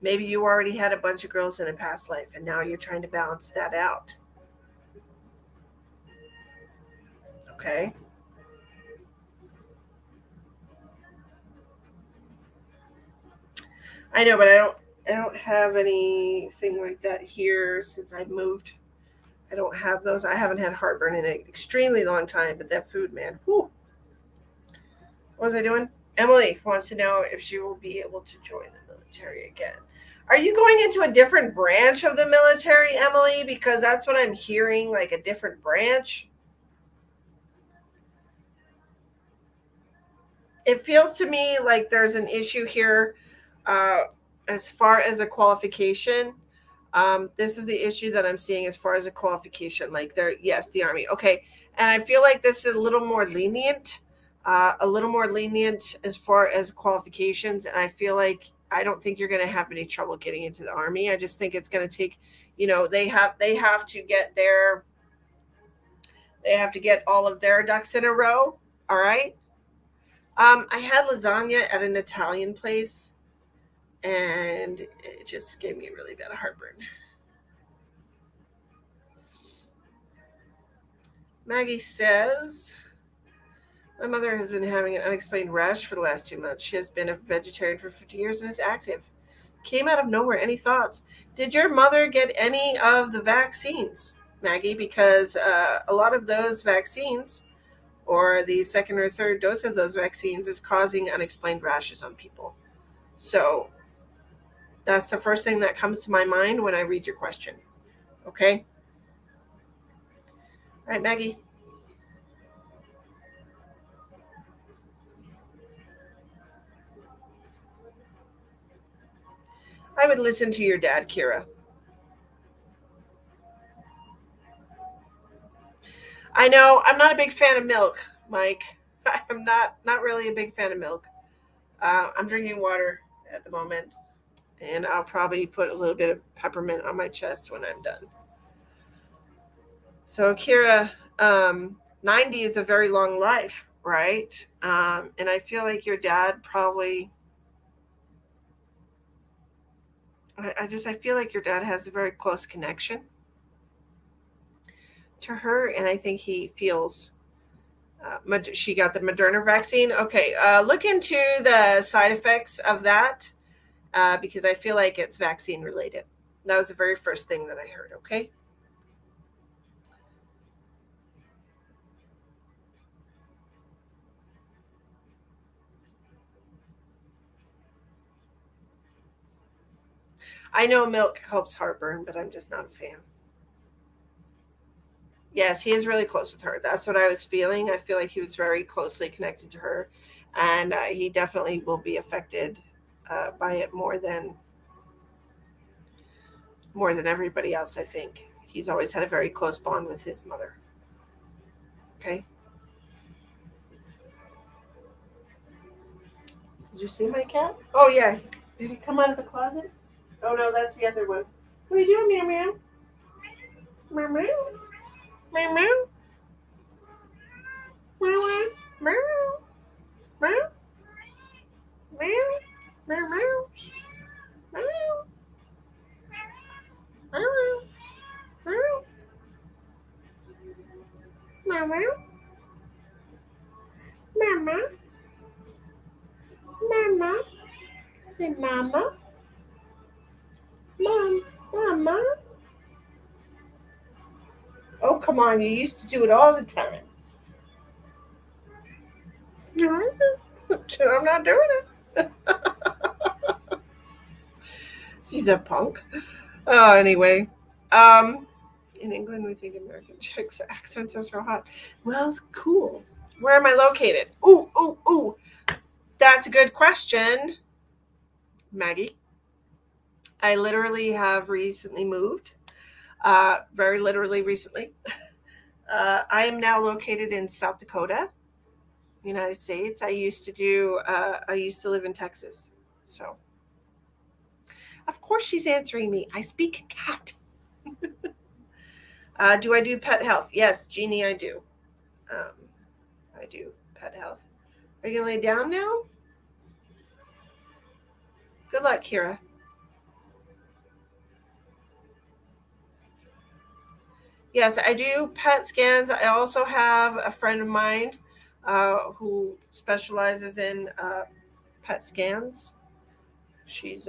Maybe you already had a bunch of girls in a past life and now you're trying to balance that out. Okay. I know, but I don't have anything like that here since I moved I don't have those. I haven't had heartburn in an extremely long time, but that food, man. Whew. What was I doing? Emily wants to know if she will be able to join the military again. Are you going into a different branch of the military, Emily? Because that's what I'm hearing, like a different branch. It feels to me like there's an issue here uh, as far as a qualification. This is the issue that I'm seeing as far as a qualification. Like there, yes, the Army. Okay. And I feel like this is a little more lenient, as far as qualifications. And I feel like I don't think you're going to have any trouble getting into the Army. I just think it's going to take, they have to get all of their ducks in a row. All right. I had lasagna at an Italian place, and it just gave me a really bad heartburn. Maggie says, my mother has been having an unexplained rash for the last 2 months. She has been a vegetarian for 50 years and is active. Came out of nowhere. Any thoughts? Did your mother get any of the vaccines, Maggie? Because a lot of those vaccines, or the second or third dose of those vaccines, is causing unexplained rashes on people. So that's the first thing that comes to my mind when I read your question. Okay? All right, Maggie. I would listen to your dad, Kira. I know I'm not a big fan of milk, Mike. I'm not really a big fan of milk. I'm drinking water at the moment, and I'll probably put a little bit of peppermint on my chest when I'm done. So, Kira, 90 is a very long life, right? And I feel like your dad probably. I feel like your dad has a very close connection to her, and I think he feels she got the Moderna vaccine. Okay, look into the side effects of that because I feel like it's vaccine related. That was the very first thing that I heard. Okay. I know milk helps heartburn, but I'm just not a fan. Yes, he is really close with her. That's what I was feeling. I feel like he was very closely connected to her, and he definitely will be affected by it more than everybody else. I think he's always had a very close bond with his mother. Okay. Did you see my cat? Oh yeah. Did he come out of the closet? Oh no, that's the other one. What are you doing, meow meow? Meow meow. Meow meow. Meow meow. Meow meow. Meow meow. Meow meow. Meow meow. Meow meow. Mama. Mama. Say mama. Mom. Mama. Oh come on, you used to do it all the time. No, I'm not doing it. She's a punk. Oh, anyway. Um, in England, we think American chicks' accents are so hot. Well, it's cool. Where am I located? Ooh, ooh, ooh. That's a good question, Maggie. I literally have recently moved. Very literally recently. I am now located in South Dakota, United States. I used to live in Texas. So, of course, she's answering me. I speak cat. Do I do pet health? Yes, Jeannie, I do. Um, I do pet health. Are you gonna lay down now? Good luck, Kira. Yes, I do pet scans. I also have a friend of mine who specializes in pet scans. She's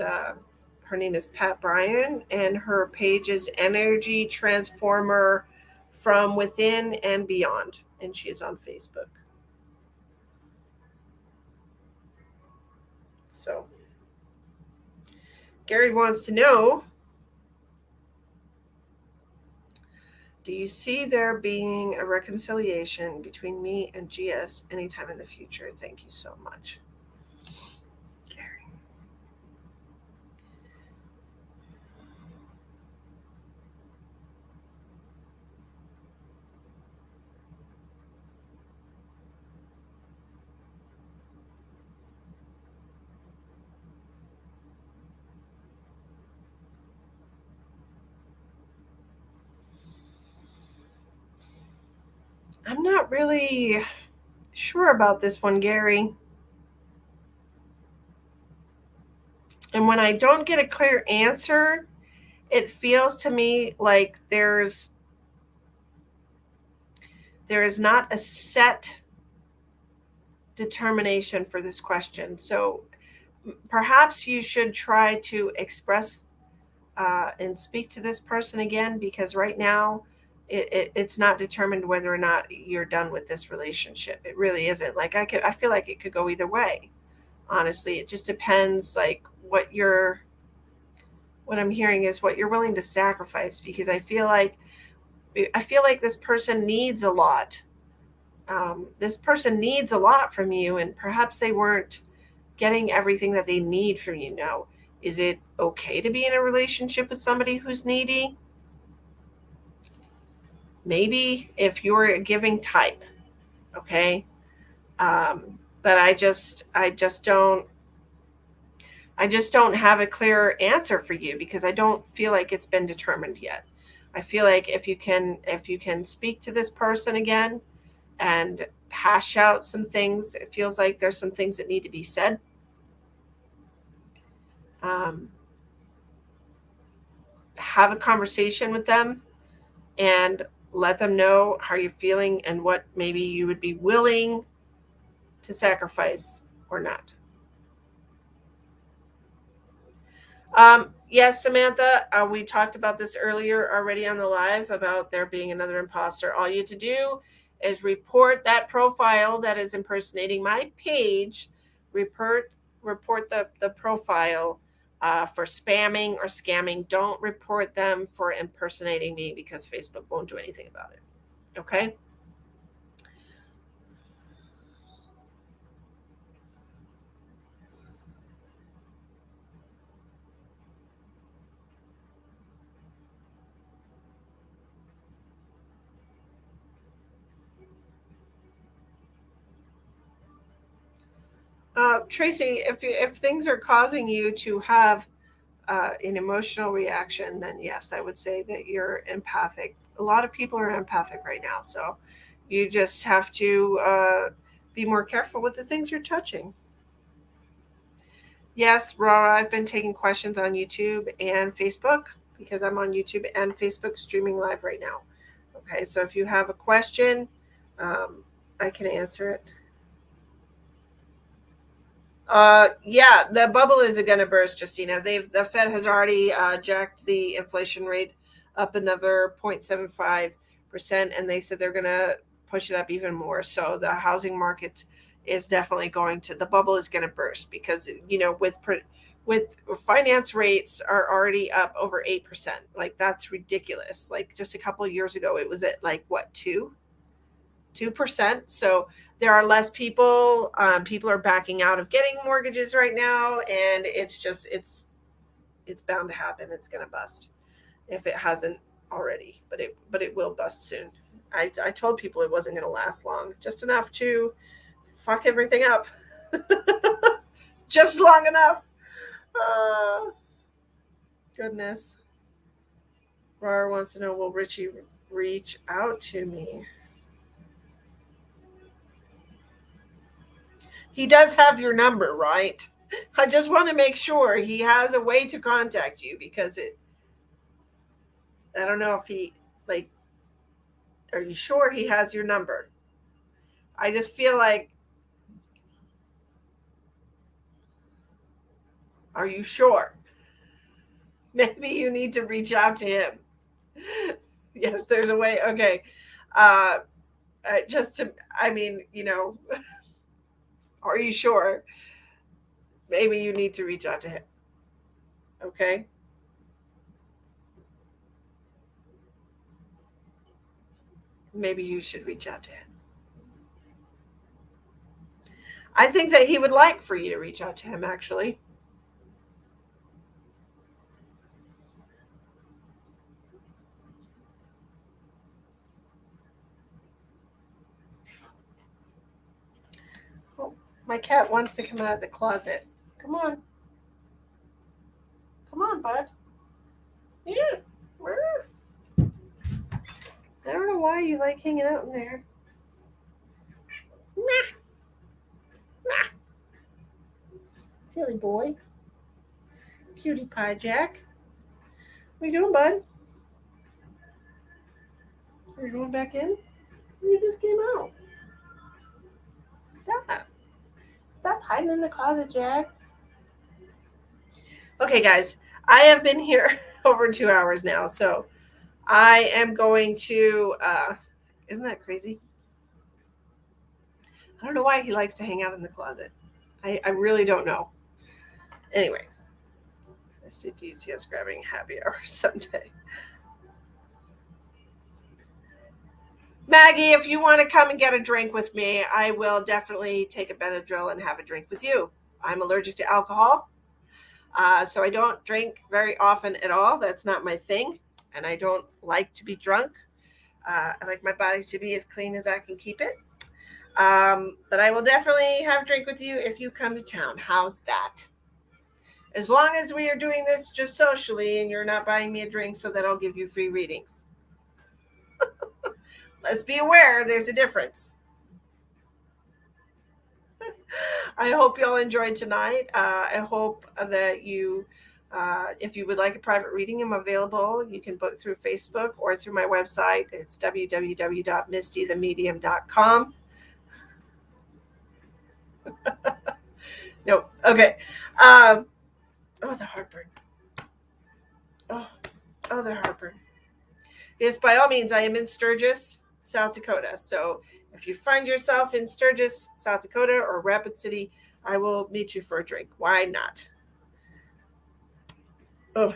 her name is Pat Bryan, and her page is Energy Transformer from Within and Beyond, and she's on Facebook. So Gary wants to know, do you see there being a reconciliation between me and GS anytime in the future? Thank you so much, Gary. I'm not really sure about this one, Gary. And when I don't get a clear answer, it feels to me like there is not a set determination for this question. So perhaps you should try to express and speak to this person again, because right now it's not determined whether or not you're done with this relationship. It really isn't. Like I feel like it could go either way. Honestly, it just depends like what I'm hearing is what you're willing to sacrifice, because I feel like this person needs a lot. This person needs a lot from you, and perhaps they weren't getting everything that they need from you. Now, is it okay to be in a relationship with somebody who's needy? Maybe if you're a giving type, okay. But I just don't have a clear answer for you, because I don't feel like it's been determined yet. I feel like if you can speak to this person again and hash out some things, it feels like there's some things that need to be said. Have a conversation with them and let them know how you're feeling and what maybe you would be willing to sacrifice or not. Yes, Samantha, we talked about this earlier already on the live about there being another imposter. All you have to do is report that profile that is impersonating my page. Report the profile for spamming or scamming. Don't report them for impersonating me, because Facebook won't do anything about it. Okay? Tracy, if things are causing you to have an emotional reaction, then yes, I would say that you're empathic. A lot of people are empathic right now, so you just have to be more careful with the things you're touching. Yes, Rara, I've been taking questions on YouTube and Facebook, because I'm on YouTube and Facebook streaming live right now. Okay, so if you have a question, I can answer it. Yeah, the bubble is going to burst, Justina. The Fed has already jacked the inflation rate up another 0.75%, and they said they're going to push it up even more. So the housing market is definitely the bubble is going to burst, because with finance rates are already up over 8%. Like that's ridiculous. Like just a couple of years ago, it was at like what 2%. So there are less people. People are backing out of getting mortgages right now, and it's bound to happen. It's going to bust if it hasn't already, but it will bust soon. I told people it wasn't going to last long, just enough to fuck everything up, just long enough. Goodness. Rar wants to know, will Richie reach out to me? He does have your number, right? I just want to make sure he has a way to contact you, because I don't know if he, like, are you sure he has your number? I just feel like, are you sure? Maybe you need to reach out to him. Yes, there's a way. Okay. Uh, just to, I mean, are you sure? Maybe you need to reach out to him. Okay. Maybe you should reach out to him. I think that he would like for you to reach out to him, actually. Oh, my cat wants to come out of the closet. Come on. Come on, bud. Yeah. I don't know why you like hanging out in there. Silly boy. Cutie pie Jack. What are you doing, bud? Are you going back in? You just came out. Stop. Stop hiding in the closet, Jack. Okay, guys. I have been here over 2 hours now, so I am going to isn't that crazy? I don't know why he likes to hang out in the closet. I really don't know. Anyway, let's do DCS grabbing happy hour someday. Maggie, if you want to come and get a drink with me, I will definitely take a Benadryl and have a drink with you. I'm allergic to alcohol, so I don't drink very often at all. That's not my thing, and I don't like to be drunk. I like my body to be as clean as I can keep it. But I will definitely have a drink with you if you come to town. How's that? As long as we are doing this just socially and you're not buying me a drink so that I'll give you free readings. Let's be aware there's a difference. I hope y'all enjoyed tonight. I hope that you, if you would like a private reading, I'm available. You can book through Facebook or through my website. It's www.mistythemedium.com. No. Okay. Oh, the heartburn. Oh, the heartburn. Yes, by all means, I am in Sturgis, South Dakota. So if you find yourself in Sturgis, South Dakota, or Rapid City, I will meet you for a drink. Why not? Oh,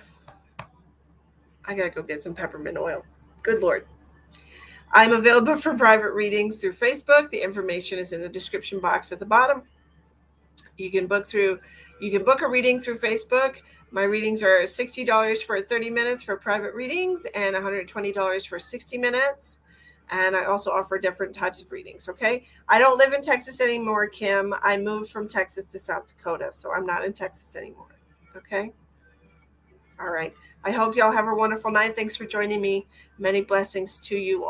I gotta go get some peppermint oil. Good Lord. I'm available for private readings through Facebook. The information is in the description box at the bottom. You can book a reading through Facebook. My readings are $60 for 30 minutes for private readings and $120 for 60 minutes. And I also offer different types of readings, okay? I don't live in Texas anymore, Kim. I moved from Texas to South Dakota, so I'm not in Texas anymore, okay? All right. I hope y'all have a wonderful night. Thanks for joining me. Many blessings to you all.